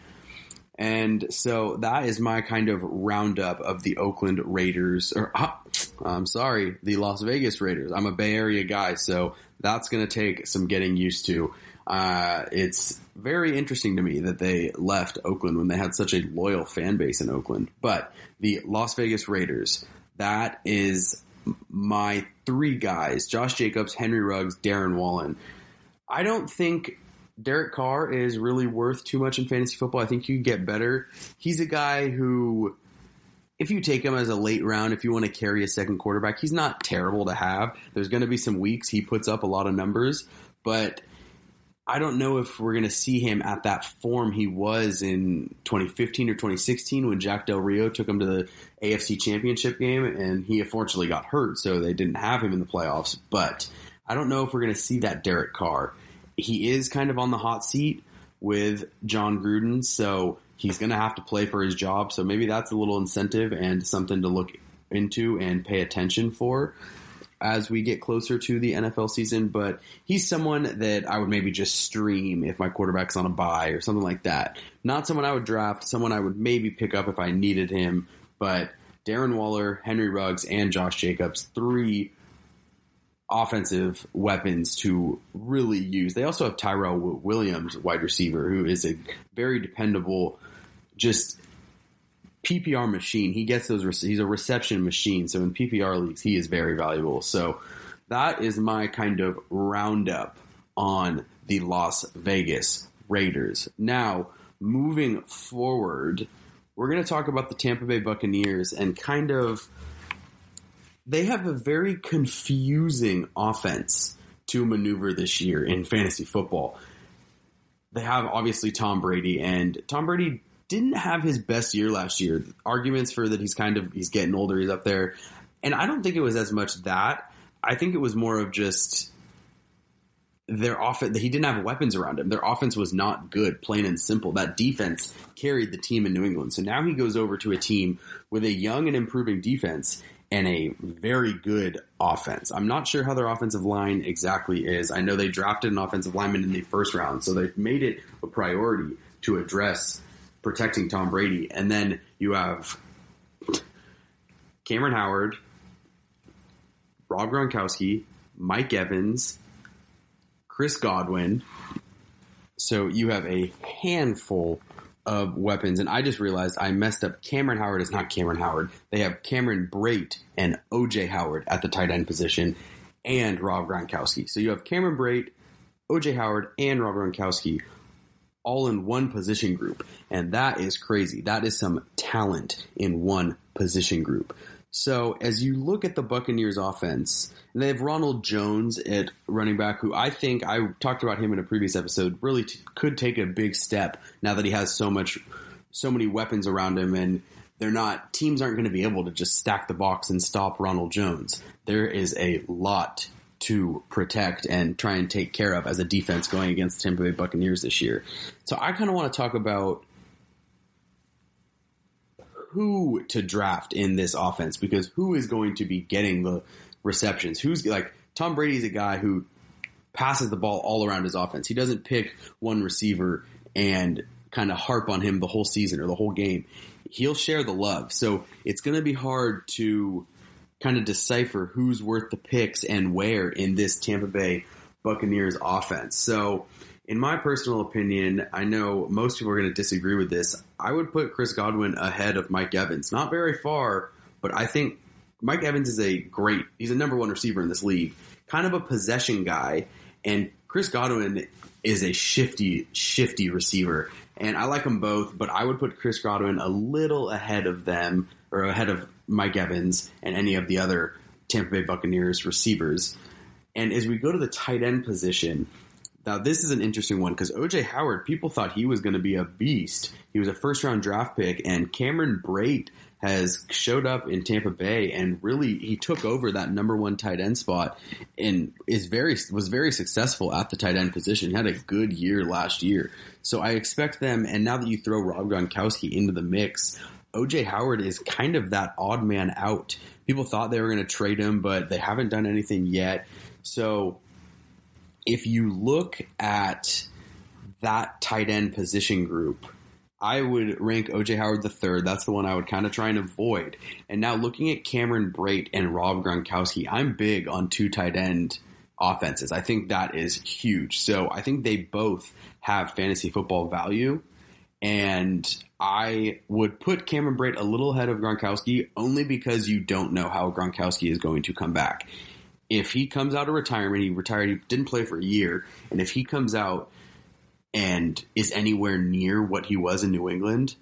And so that is my kind of roundup of the Oakland Raiders, the Las Vegas Raiders. I'm a Bay Area guy, so that's going to take some getting used to. It's very interesting to me that they left Oakland when they had such a loyal fan base in Oakland. But the Las Vegas Raiders, that is my 3 guys: Josh Jacobs, Henry Ruggs, Darren Waller. I don't think Derek Carr is really worth too much in fantasy football. I think you can get better. He's a guy who, if you take him as a late round, if you want to carry a second quarterback, he's not terrible to have. There's going to be some weeks he puts up a lot of numbers, but I don't know if we're going to see him at that form he was in 2015 or 2016 when Jack Del Rio took him to the AFC Championship game, and he unfortunately got hurt, so they didn't have him in the playoffs. But I don't know if we're going to see that Derek Carr. He is kind of on the hot seat with John Gruden, so he's going to have to play for his job. So maybe that's a little incentive and something to look into and pay attention for as we get closer to the NFL season. But he's someone that I would maybe just stream if my quarterback's on a bye or something like that. Not someone I would draft, someone I would maybe pick up if I needed him. But Darren Waller, Henry Ruggs, and Josh Jacobs, 3 offensive weapons to really use. They also have Tyrell Williams, wide receiver, who is a very dependable, just PPR machine. He gets those. He's a reception machine. So in PPR leagues, he is very valuable. So that is my kind of roundup on the Las Vegas Raiders. Now, moving forward, we're going to talk about the Tampa Bay Buccaneers and kind of, they have a very confusing offense to maneuver this year in fantasy football. They have obviously Tom Brady, and Tom Brady didn't have his best year last year. Arguments for that he's getting older, he's up there. And I don't think it was as much that. I think it was more of just their offense. He didn't have weapons around him. Their offense was not good, plain and simple. That defense carried the team in New England. So now he goes over to a team with a young and improving defense and a very good offense. I'm not sure how their offensive line exactly is. I know they drafted an offensive lineman in the first round, so they've made it a priority to address protecting Tom Brady. And then you have Cameron Howard, Rob Gronkowski, Mike Evans, Chris Godwin. So you have a handful of weapons, and I just realized I messed up. Cameron Howard is not Cameron Howard. They have Cameron Brate and O.J. Howard at the tight end position, and Rob Gronkowski. So you have Cameron Brate, O.J. Howard, and Rob Gronkowski all in one position group, and that is crazy. That is some talent in one position group. So as you look at the Buccaneers offense, they have Ronald Jones at running back, who I think, I talked about him in a previous episode, really could take a big step now that he has so many weapons around him, and teams aren't going to be able to just stack the box and stop Ronald Jones. There is a lot to protect and try and take care of as a defense going against the Tampa Bay Buccaneers this year. So I kind of want to talk about who to draft in this offense, because who is going to be getting the receptions? Who's like Tom Brady's a guy who passes the ball all around his offense. He doesn't pick one receiver and kind of harp on him the whole season or the whole game. He'll share the love. So it's going to be hard to kind of decipher who's worth the picks and where in this Tampa Bay Buccaneers offense. So in my personal opinion, I know most people are going to disagree with this. I would put Chris Godwin ahead of Mike Evans. Not very far, but I think Mike Evans is he's a number one receiver in this league. Kind of a possession guy. And Chris Godwin is a shifty receiver. And I like them both, but I would put Chris Godwin a little ahead of them, or ahead of Mike Evans and any of the other Tampa Bay Buccaneers receivers. And as we go to the tight end position, now, this is an interesting one because O.J. Howard, people thought he was going to be a beast. He was a first-round draft pick, and Cameron Brate has showed up in Tampa Bay, and really he took over that number one tight end spot and was very successful at the tight end position. He had a good year last year. So I expect them, and now that you throw Rob Gronkowski into the mix, O.J. Howard is kind of that odd man out. People thought they were going to trade him, but they haven't done anything yet. So if you look at that tight end position group, I would rank O.J. Howard the third. That's the one I would kind of try and avoid. And now looking at Cameron Brate and Rob Gronkowski, I'm big on two tight end offenses. I think that is huge. So I think they both have fantasy football value. And I would put Cameron Brate a little ahead of Gronkowski only because you don't know how Gronkowski is going to come back. If he comes out of retirement, he didn't play for a year, and if he comes out and is anywhere near what he was in New England,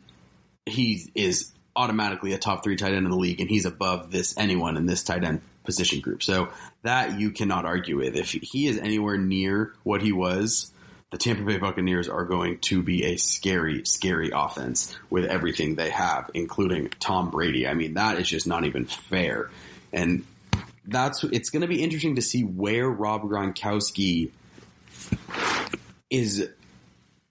he is automatically a top 3 tight end in the league, and he's above anyone in this tight end position group. So that you cannot argue with. If he is anywhere near what he was, the Tampa Bay Buccaneers are going to be a scary, scary offense with everything they have, including Tom Brady. I mean, that is just not even fair. And it's going to be interesting to see where Rob Gronkowski is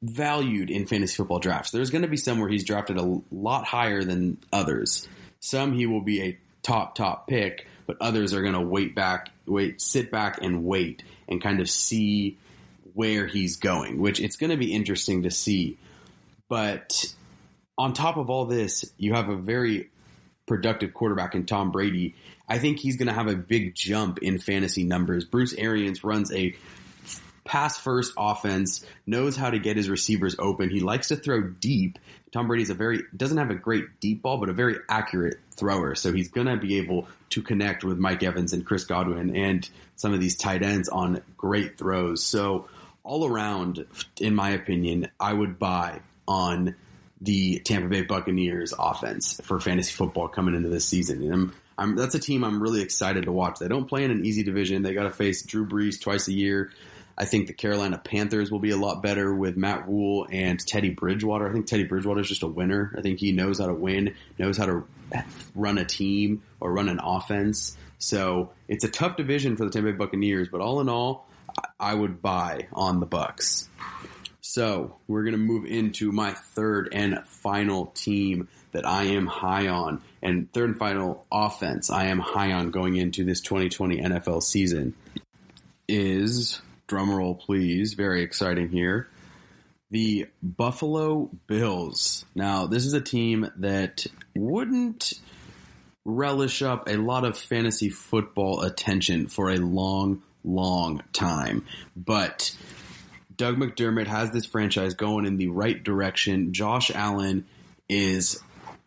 valued in fantasy football drafts. There's going to be some where he's drafted a lot higher than others. Some he will be a top pick, but others are going to sit back and wait and kind of see where he's going, which it's going to be interesting to see. But on top of all this, you have a very productive quarterback in Tom Brady. I think he's going to have a big jump in fantasy numbers. Bruce Arians runs a pass-first offense, knows how to get his receivers open. He likes to throw deep. Tom Brady's doesn't have a great deep ball, but a very accurate thrower. So he's going to be able to connect with Mike Evans and Chris Godwin and some of these tight ends on great throws. So all around, in my opinion, I would buy on the Tampa Bay Buccaneers offense for fantasy football coming into this season. And that's a team I'm really excited to watch. They don't play in an easy division. They got to face Drew Brees twice a year. I think the Carolina Panthers will be a lot better with Matt Rule and Teddy Bridgewater. I think Teddy Bridgewater is just a winner. I think he knows how to win, knows how to run a team or run an offense. So it's a tough division for the Tampa Bay Buccaneers, but all in all, I would buy on the Bucs. So we're going to move into my third and final team that I am high on, and third and final offense I am high on going into this 2020 NFL season is, drumroll please, very exciting here, the Buffalo Bills. Now, this is a team that wouldn't relish up a lot of fantasy football attention for a long time, but Doug McDermott has this franchise going in the right direction. Josh Allen is,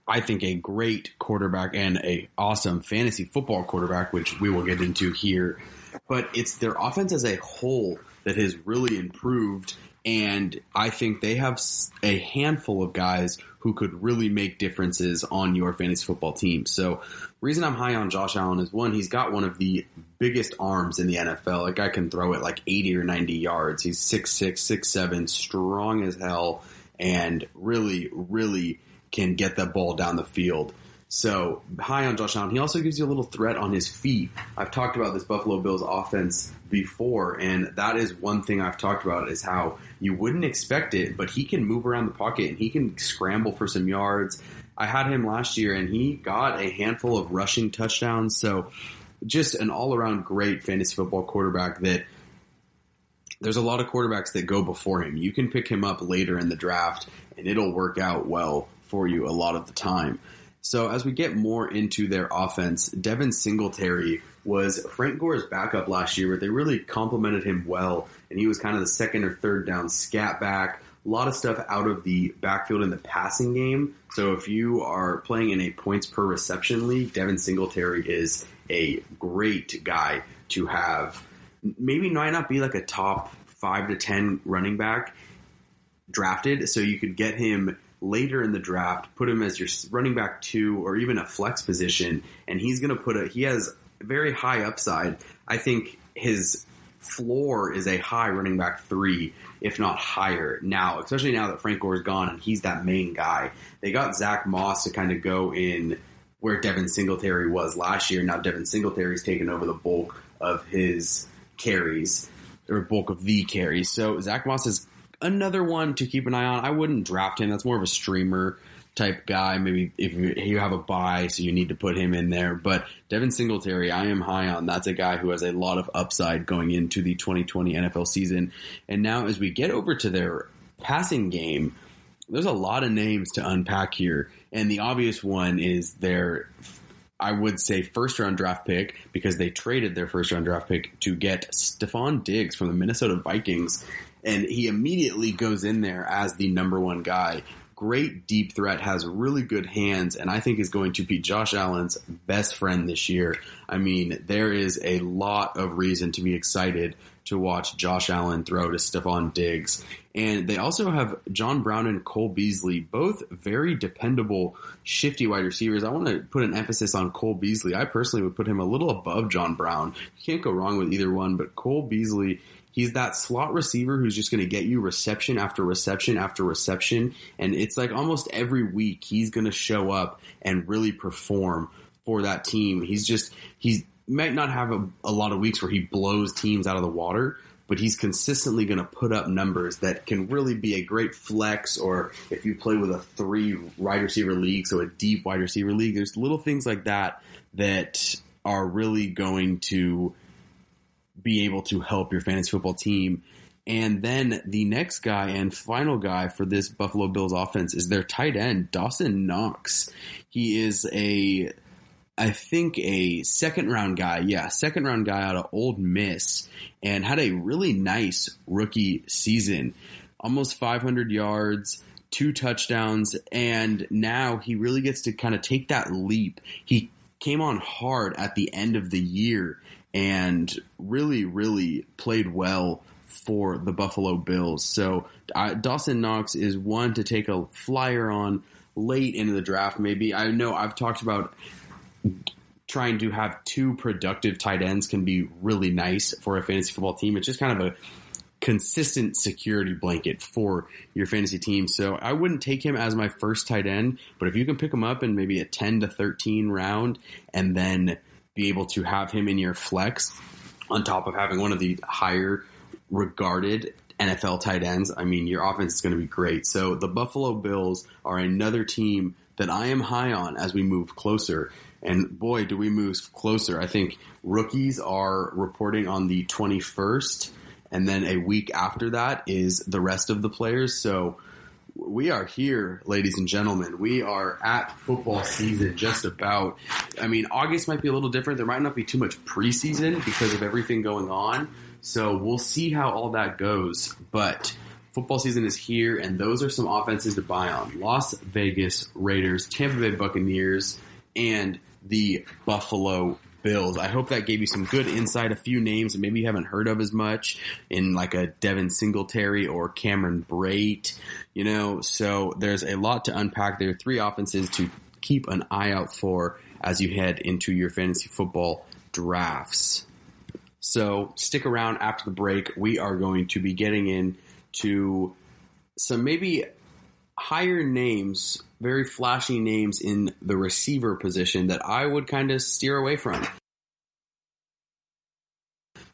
I think, a great quarterback and a awesome fantasy football quarterback, which we will get into here. But it's their offense as a whole that has really improved, and I think they have a handful of guys who could really make differences on your fantasy football team. So the reason I'm high on Josh Allen is, one, he's got one of the biggest arms in the NFL. A guy can throw it like 80 or 90 yards. He's 6'6", 6'7", strong as hell, and really can get that ball down the field. So high on Josh Allen. He also gives you a little threat on his feet. I've talked about this Buffalo Bills offense before, and that is one thing I've talked about, is how you wouldn't expect it, but he can move around the pocket and he can scramble for some yards. I had him last year and he got a handful of rushing touchdowns. So just an all-around great fantasy football quarterback that there's a lot of quarterbacks that go before him. You can pick him up later in the draft and it'll work out well for you a lot of the time. So as we get more into their offense, Devin Singletary was Frank Gore's backup last year, but they really complimented him well, and he was kind of the second or third down scat back. A lot of stuff out of the backfield in the passing game. So if you are playing in a points per reception league, Devin Singletary is a great guy to have. Maybe might not be like a top 5 to 10 running back drafted, so you could get him later in the draft, put him as your running back 2 or even a flex position, and he's going to he has very high upside. I think his floor is a high running back 3, if not higher now, especially now that Frank Gore's gone and he's that main guy. They got Zach Moss to kind of go in where Devin Singletary was last year. Now Devin Singletary's taken over the bulk of his carries, or bulk of the carries. So Zach Moss is another one to keep an eye on. I wouldn't draft him. That's more of a streamer type guy. Maybe if you have a bye, so you need to put him in there. But Devin Singletary, I am high on. That's a guy who has a lot of upside going into the 2020 NFL season. And now as we get over to their passing game, there's a lot of names to unpack here. And the obvious one is their, I would say, first-round draft pick, because they traded their first-round draft pick to get Stephon Diggs from the Minnesota Vikings. And he immediately goes in there as the number one guy. Great deep threat, has really good hands, and I think is going to be Josh Allen's best friend this year. I mean, there is a lot of reason to be excited to watch Josh Allen throw to Stephon Diggs. And they also have John Brown and Cole Beasley, both very dependable, shifty wide receivers. I want to put an emphasis on Cole Beasley. I personally would put him a little above John Brown. You can't go wrong with either one, but Cole Beasley, he's that slot receiver who's just going to get you reception after reception after reception. And it's like almost every week he's going to show up and really perform for that team. He might not have a lot of weeks where he blows teams out of the water, but he's consistently going to put up numbers that can really be a great flex, or if you play with a 3 wide receiver league, so a deep wide receiver league, there's little things like that that are really going to be able to help your fantasy football team. And then the next guy and final guy for this Buffalo Bills offense is their tight end, Dawson Knox. He is I think a second-round guy. Yeah, second-round guy out of Ole Miss, and had a really nice rookie season. Almost 500 yards, 2 touchdowns, and now he really gets to kind of take that leap. He came on hard at the end of the year and really played well for the Buffalo Bills. So Dawson Knox is one to take a flyer on late into the draft maybe. I know I've talked about trying to have two productive tight ends can be really nice for a fantasy football team. It's just kind of a consistent security blanket for your fantasy team. So I wouldn't take him as my first tight end, but if you can pick him up in maybe a 10 to 13 round and then be able to have him in your flex on top of having one of the higher regarded NFL tight ends, I mean, your offense is going to be great. So the Buffalo Bills are another team that I am high on as we move closer. And boy, do we move closer. I think rookies are reporting on the 21st. And then a week after that is the rest of the players. So we are here, ladies and gentlemen. We are at football season just about. I mean, August might be a little different. There might not be too much preseason because of everything going on. So we'll see how all that goes. But football season is here, and those are some offenses to buy on. Las Vegas Raiders, Tampa Bay Buccaneers, and the Buffalo Bills. I hope that gave you some good insight, a few names that maybe you haven't heard of as much in like a Devin Singletary or Cameron Brate, so there's a lot to unpack. There are three offenses to keep an eye out for as you head into your fantasy football drafts. So stick around after the break. We are going to be getting into some maybe higher names, very flashy names in the receiver position that I would kind of steer away from.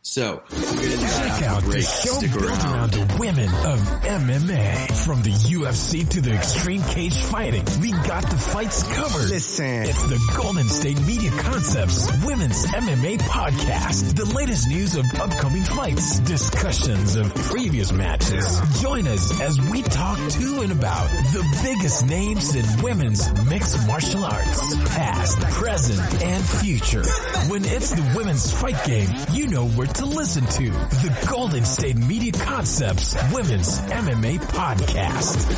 So, check out the show built around the women of MMA. From the UFC to the extreme cage fighting, we got the fights covered. Listen, it's the Golden State Media Concepts Women's MMA Podcast. The latest news of upcoming fights, discussions of previous matches. Join us as we talk to and about the biggest names in women's mixed martial arts, past, present, and future. When it's the women's fight game, you know where to listen to the Golden State Media Concepts Women's MMA Podcast.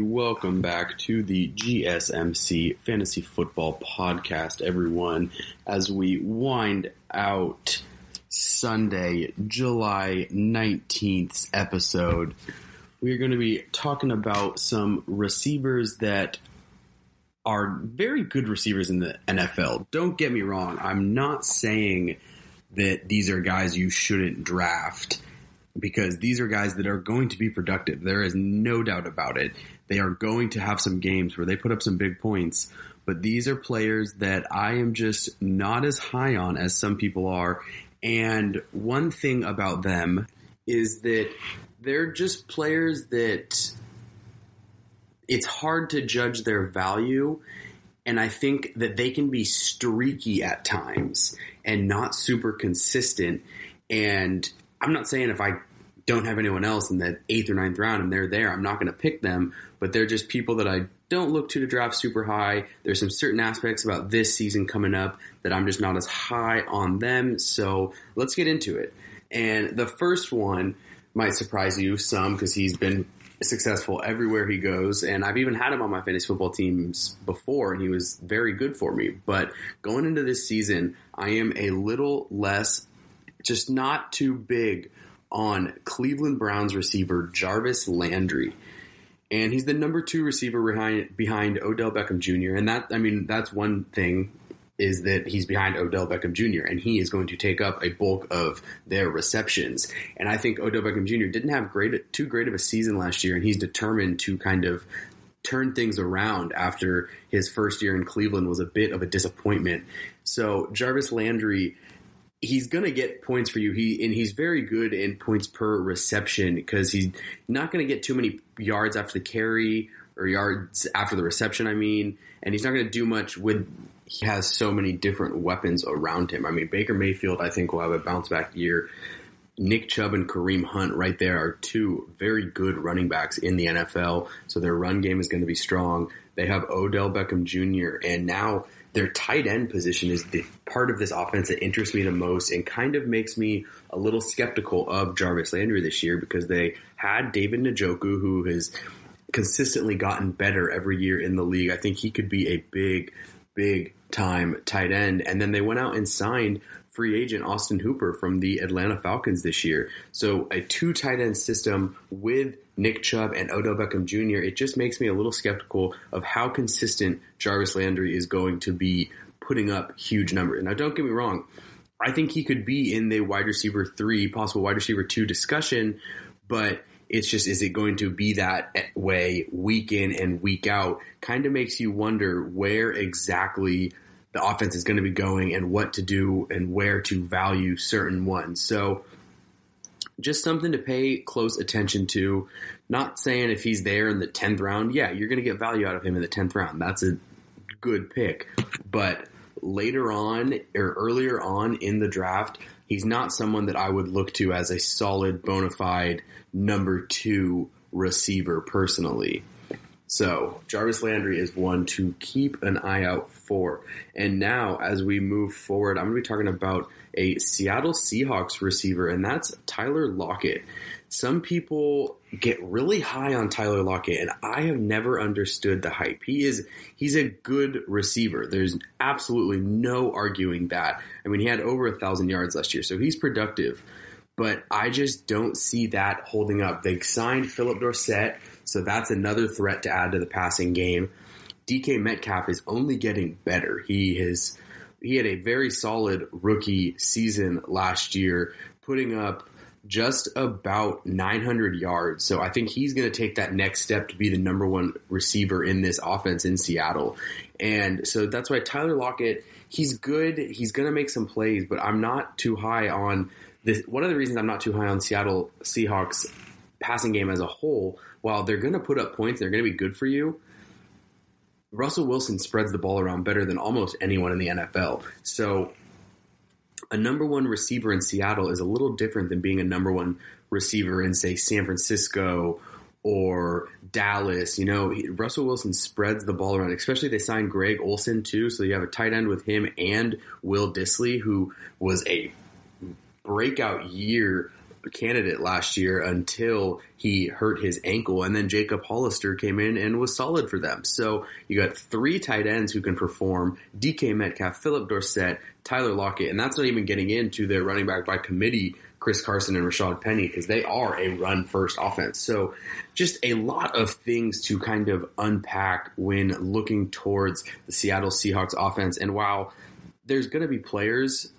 Welcome back to the GSMC Fantasy Football Podcast, everyone, as we wind out Sunday, July 19th episode. We are going to be talking about some receivers that are very good receivers in the NFL. Don't get me wrong. I'm not saying that these are guys you shouldn't draft, because these are guys that are going to be productive. There is no doubt about it. They are going to have some games where they put up some big points, but these are players that I am just not as high on as some people are. And one thing about them is that they're just players that it's hard to judge their value. And I think that they can be streaky at times and not super consistent. And I'm not saying if I don't have anyone else in the 8th or 9th round and they're there, I'm not going to pick them, but they're just people that I don't look to draft super high. There's some certain aspects about this season coming up that I'm just not as high on them. So let's get into it. And the first one might surprise you some because he's been successful everywhere he goes. And I've even had him on my fantasy football teams before, and he was very good for me. But going into this season, I am a little less, just not too big on Cleveland Browns receiver Jarvis Landry. And he's the number 2 receiver behind Odell Beckham Jr. And that's one thing, is that he's behind Odell Beckham Jr. and he is going to take up a bulk of their receptions. And I think Odell Beckham Jr. didn't have too great of a season last year, and he's determined to kind of turn things around after his first year in Cleveland was a bit of a disappointment. So Jarvis Landry, he's going to get points for you. He's very good in points per reception because he's not going to get too many yards after the carry or yards after the reception, and he's not going to do much he has so many different weapons around him. Baker Mayfield, I think, will have a bounce back year. Nick Chubb and Kareem Hunt right there are two very good running backs in the NFL, so their run game is going to be strong. They have Odell Beckham Jr., and now their tight end position is the part of this offense that interests me the most and kind of makes me a little skeptical of Jarvis Landry this year, because they had David Njoku, who has consistently gotten better every year in the league. I think he could be a big time tight end. And then they went out and signed free agent Austin Hooper from the Atlanta Falcons this year. So a 2 tight end system with Nick Chubb and Odell Beckham Jr., it just makes me a little skeptical of how consistent Jarvis Landry is going to be putting up huge numbers. Now, don't get me wrong. I think he could be in the wide receiver 3, possible wide receiver 2 discussion, but it's just, is it going to be that way week in and week out? Kind of makes you wonder where exactly the offense is going to be going and what to do and where to value certain ones. So just something to pay close attention to. Not saying if he's there in the 10th round, yeah, you're going to get value out of him in the 10th round. That's a good pick. But later on or earlier on in the draft, he's not someone that I would look to as a solid, bona fide number 2 receiver personally. So Jarvis Landry is one to keep an eye out for. And now, as we move forward, I'm going to be talking about a Seattle Seahawks receiver, and that's Tyler Lockett. Some people get really high on Tyler Lockett, and I have never understood the hype. He's a good receiver. There's absolutely no arguing that. I mean, he had over 1,000 yards last year, so he's productive. But I just don't see that holding up. They signed Philip Dorsett, so that's another threat to add to the passing game. DK Metcalf is only getting better. He had a very solid rookie season last year, putting up just about 900 yards. So I think he's going to take that next step to be the number 1 receiver in this offense in Seattle. And so that's why Tyler Lockett, he's good. He's going to make some plays, but I'm not too high on this. One of the reasons I'm not too high on Seattle Seahawks passing game as a whole, while they're going to put up points, they're going to be good for you, Russell Wilson spreads the ball around better than almost anyone in the NFL. So a number 1 receiver in Seattle is a little different than being a number 1 receiver in, say, San Francisco or Dallas. You know, Russell Wilson spreads the ball around, especially they signed Greg Olsen too. So you have a tight end with him and Will Dissly, who was a breakout year candidate last year until he hurt his ankle, and then Jacob Hollister came in and was solid for them. So you got 3 tight ends who can perform: DK Metcalf, Philip Dorsett, Tyler Lockett, and that's not even getting into their running back by committee, Chris Carson and Rashad Penny, because they are a run-first offense. So just a lot of things to kind of unpack when looking towards the Seattle Seahawks offense. And while there's going to be players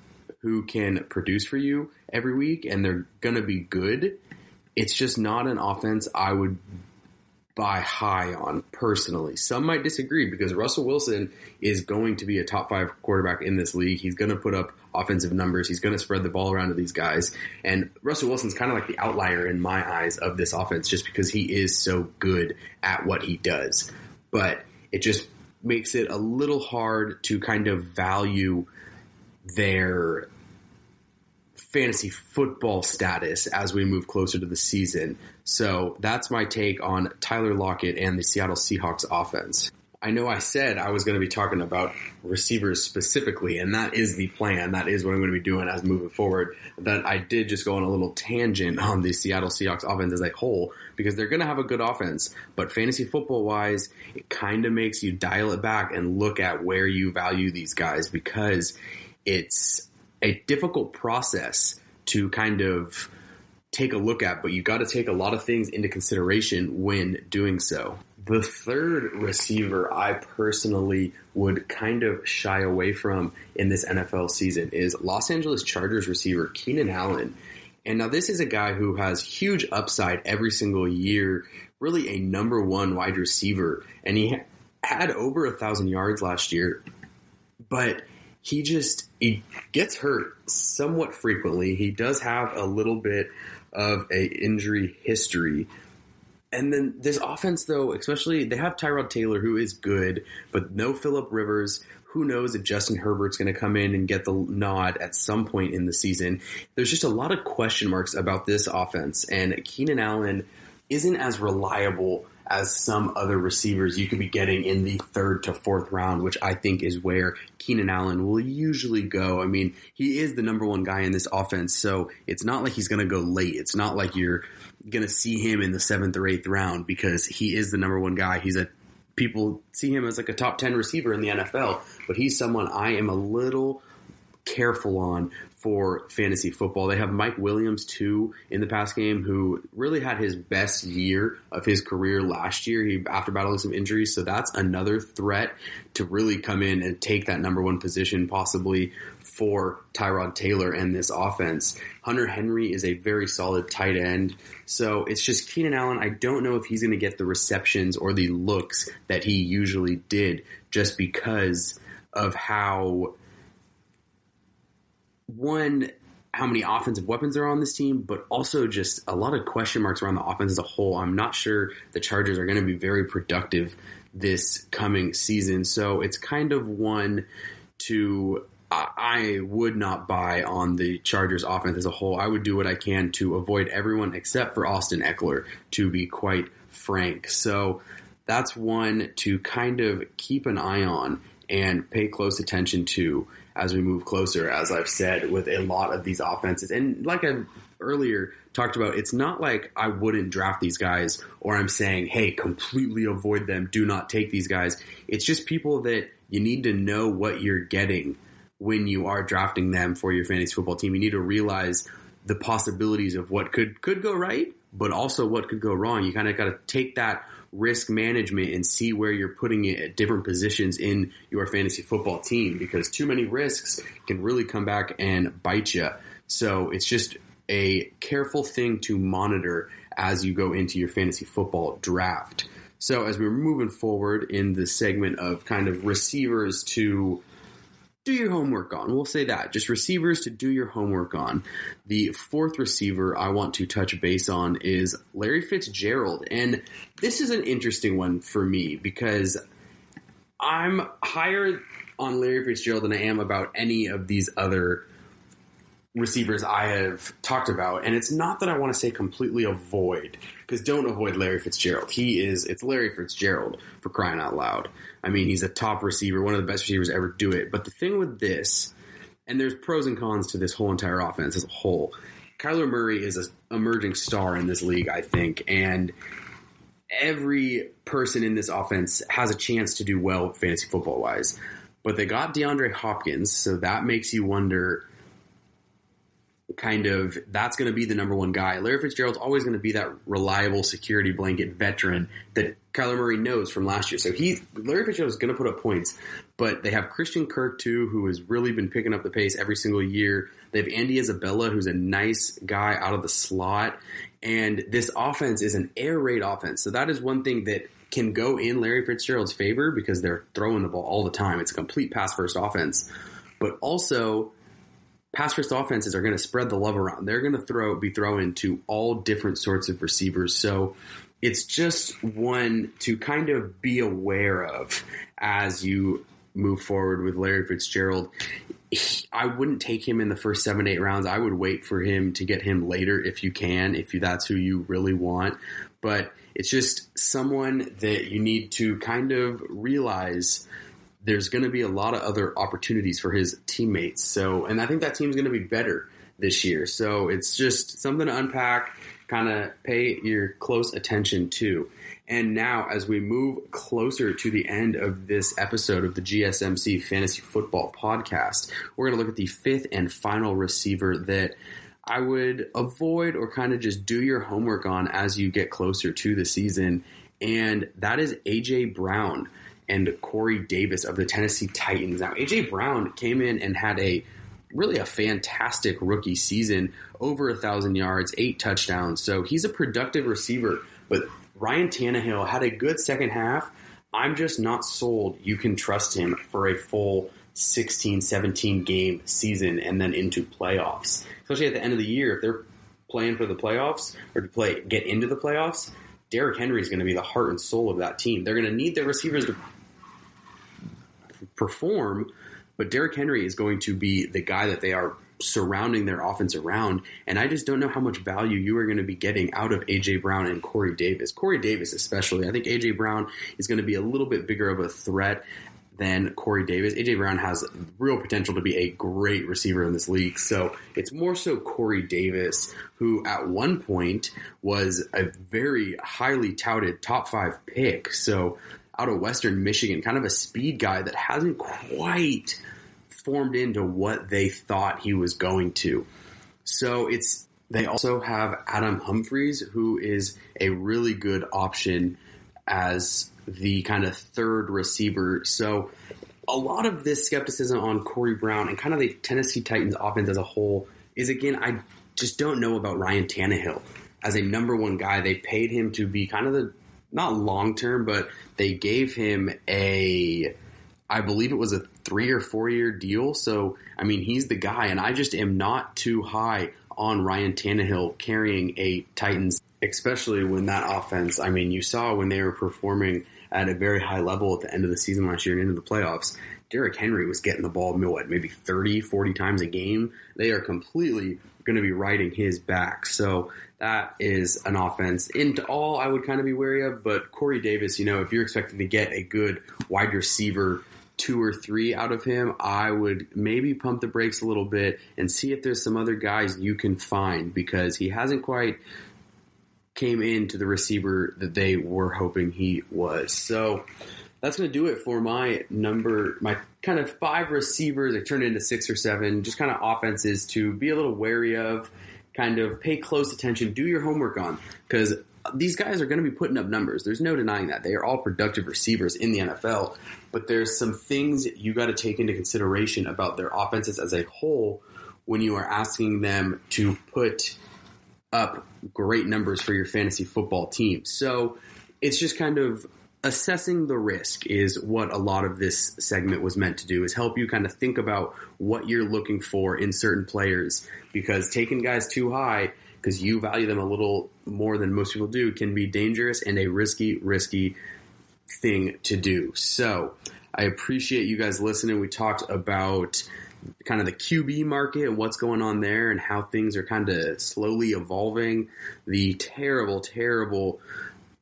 who can produce for you every week and they're going to be good, it's just not an offense I would buy high on personally. Some might disagree, because Russell Wilson is going to be a top 5 quarterback in this league. He's going to put up offensive numbers. He's going to spread the ball around to these guys. And Russell Wilson's kind of like the outlier in my eyes of this offense, just because he is so good at what he does. But it just makes it a little hard to kind of value their fantasy football status as we move closer to the season. So that's my take on Tyler Lockett and the Seattle Seahawks offense. I know I said I was going to be talking about receivers specifically, and that is the plan. That is what I'm going to be doing as moving forward. That I did just go on a little tangent on the Seattle Seahawks offense as a whole, because they're going to have a good offense. But fantasy football-wise, it kind of makes you dial it back and look at where you value these guys, because it's a difficult process to kind of take a look at, but you got to take a lot of things into consideration when doing so. The third receiver I personally would kind of shy away from in this NFL season is Los Angeles Chargers receiver Keenan Allen. And now this is a guy who has huge upside every single year, really a number 1 wide receiver. And he had over 1,000 yards last year, but he gets hurt somewhat frequently. He does have a little bit of an injury history. And then this offense, though, especially they have Tyrod Taylor, who is good, but no Phillip Rivers. Who knows if Justin Herbert's going to come in and get the nod at some point in the season. There's just a lot of question marks about this offense, and Keenan Allen isn't as reliable as some other receivers you could be getting in the 3rd to 4th round, which I think is where Keenan Allen will usually go. I mean, he is the number 1 guy in this offense, so it's not like he's going to go late. It's not like you're going to see him in the 7th or 8th round because he is the number 1 guy. People see him as like a top 10 receiver in the NFL, but he's someone I am a little careful on for fantasy football. They have Mike Williams, too, in the pass game, who really had his best year of his career last year after battling some injuries. So that's another threat to really come in and take that number 1 position, possibly for Tyrod Taylor and this offense. Hunter Henry is a very solid tight end. So it's just Keenan Allen. I don't know if he's going to get the receptions or the looks that he usually did just because of how many offensive weapons are on this team, but also just a lot of question marks around the offense as a whole. I'm not sure the Chargers are going to be very productive this coming season. So it's kind of one I would not buy on the Chargers offense as a whole. I would do what I can to avoid everyone except for Austin Eckler, to be quite frank. So that's one to kind of keep an eye on and pay close attention to as we move closer, as I've said, with a lot of these offenses. And like I earlier talked about, it's not like I wouldn't draft these guys or I'm saying, hey, completely avoid them, do not take these guys. It's just people that you need to know what you're getting when you are drafting them for your fantasy football team. You need to realize the possibilities of what could go right, but also what could go wrong. You kind of got to take that risk management and see where you're putting it at different positions in your fantasy football team, because too many risks can really come back and bite you. So it's just a careful thing to monitor as you go into your fantasy football draft. So as we're moving forward in the segment of kind of receivers to do your homework on, we'll say that, just receivers to do your homework on. The 4th receiver I want to touch base on is Larry Fitzgerald. And this is an interesting one for me because I'm higher on Larry Fitzgerald than I am about any of these other receivers I have talked about. And it's not that I want to say completely avoid, because don't avoid Larry Fitzgerald. It's Larry Fitzgerald, for crying out loud. I mean, he's a top receiver, one of the best receivers to ever do it. But the thing with this, and there's pros and cons to this whole entire offense as a whole, Kyler Murray is an emerging star in this league, I think, and every person in this offense has a chance to do well fantasy football-wise. But they got DeAndre Hopkins, so that makes you wonder, kind of, that's going to be the number 1 guy. Larry Fitzgerald's always going to be that reliable security blanket veteran that Kyler Murray knows from last year. So Larry Fitzgerald is going to put up points, but they have Christian Kirk too, who has really been picking up the pace every single year. They have Andy Isabella, who's a nice guy out of the slot, and this offense is an air raid offense. So that is one thing that can go in Larry Fitzgerald's favor because they're throwing the ball all the time. It's a complete pass-first offense, but also pass-first offenses are going to spread the love around. They're going to be throwing to all different sorts of receivers. So it's just one to kind of be aware of as you move forward with Larry Fitzgerald. I wouldn't take him in the first 7-8 rounds. I would wait for him to get him later if you can, if that's who you really want. But it's just someone that you need to kind of realize there's going to be a lot of other opportunities for his teammates. So, and I think that team's going to be better this year. So it's just something to unpack, kind of pay your close attention to. And now, as we move closer to the end of this episode of the GSMC Fantasy Football Podcast, we're going to look at the 5th and final receiver that I would avoid or kind of just do your homework on as you get closer to the season. And that is A.J. Brown and Corey Davis of the Tennessee Titans. Now, A.J. Brown came in and had a fantastic rookie season, over 1,000 yards, 8 touchdowns. So he's a productive receiver, but Ryan Tannehill had a good second half. I'm just not sold you can trust him for a full 16, 17 game season and then into playoffs. Especially at the end of the year, if they're playing for the playoffs or to get into the playoffs, Derrick Henry is going to be the heart and soul of that team. They're going to need their receivers to perform, but Derrick Henry is going to be the guy that they are surrounding their offense around, and I just don't know how much value you are going to be getting out of A.J. Brown and Corey Davis. Corey Davis especially. I think A.J. Brown is going to be a little bit bigger of a threat than Corey Davis. A.J. Brown has real potential to be a great receiver in this league, so it's more so Corey Davis, who at one point was a very highly touted top 5 pick, so out of Western Michigan, kind of a speed guy that hasn't quite formed into what they thought he was going to. So they also have Adam Humphries, who is a really good option as the kind of third receiver. So a lot of this skepticism on Corey Brown and kind of the Tennessee Titans offense as a whole is, again, I just don't know about Ryan Tannehill as a number one guy. They paid him to be kind of the, not long-term, but they gave him I believe it was a 3 or 4 year deal. So, I mean, he's the guy, and I just am not too high on Ryan Tannehill carrying a Titans, especially when that offense, I mean, you saw when they were performing at a very high level at the end of the season last year and into the playoffs, Derrick Henry was getting the ball, maybe 30, 40 times a game. They are completely going to be riding his back. So that is an offense. Into all, I would kind of be wary of, but Corey Davis, if you're expecting to get a good wide receiver 2 or 3 out of him, I would maybe pump the brakes a little bit and see if there's some other guys you can find, because he hasn't quite came into the receiver that they were hoping he was. So that's going to do it for my kind of 5 receivers. I turned into 6 or 7, just kind of offenses to be a little wary of, kind of pay close attention, do your homework on, because these guys are going to be putting up numbers. There's no denying that. They are all productive receivers in the NFL, but there's some things you got to take into consideration about their offenses as a whole when you are asking them to put up great numbers for your fantasy football team. So it's just kind of assessing the risk is what a lot of this segment was meant to do, is help you kind of think about what you're looking for in certain players, because taking guys too high because you value them a little more than most people do can be dangerous and a risky thing to do. So I appreciate you guys listening. We talked about kind of the QB market and what's going on there and how things are kind of slowly evolving. The terrible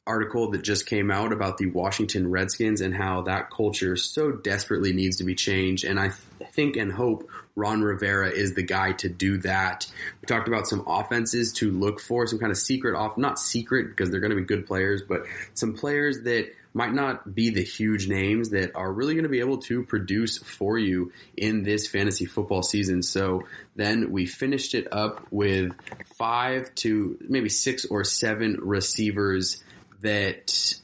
article that just came out about the Washington Redskins and how that culture so desperately needs to be changed. And I think and hope Ron Rivera is the guy to do that. We talked about some offenses to look for, some kind of not secret because they're going to be good players, but some players that might not be the huge names that are really going to be able to produce for you in this fantasy football season. So then we finished it up with 5 to maybe 6 or 7 receivers that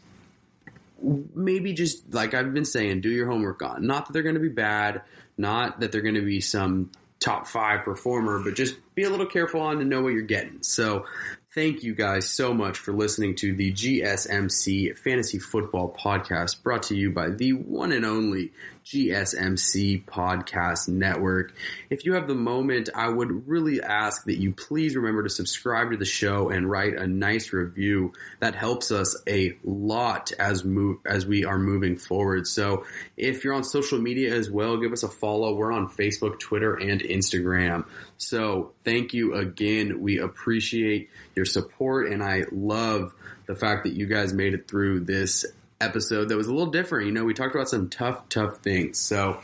maybe, just like I've been saying, do your homework on. Not that they're going to be bad, not that they're going to be some top 5 performer, but just be a little careful on to know what you're getting. So thank you guys so much for listening to the GSMC Fantasy Football Podcast, brought to you by the one and only GSMC Podcast Network. If you have the moment, I would really ask that you please remember to subscribe to the show and write a nice review. That helps us a lot as we are moving forward. So if you're on social media as well, give us a follow. We're on Facebook, Twitter, and Instagram. So thank you again. We appreciate your support, and I love the fact that you guys made it through this episode that was a little different. We talked about some tough things. So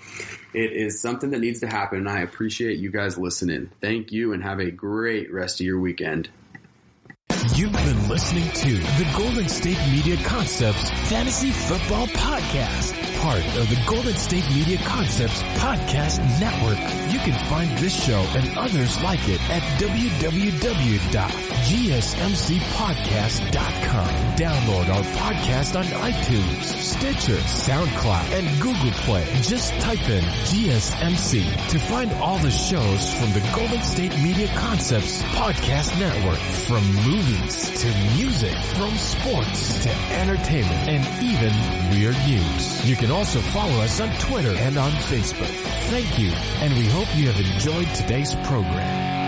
it is something that needs to happen, and I appreciate you guys listening. Thank you, and have a great rest of your weekend. You've been listening to the Golden State Media Concepts Fantasy Football Podcast, part of the Golden State Media Concepts Podcast Network. You can find this show and others like it at www.gsmcpodcast.com. Download our podcast on iTunes, Stitcher, SoundCloud, and Google Play. Just type in GSMC to find all the shows from the Golden State Media Concepts Podcast Network. From movies to music, from sports to entertainment, and even weird news. You can also follow us on Twitter and on Facebook. Thank you, and we hope you have enjoyed today's program.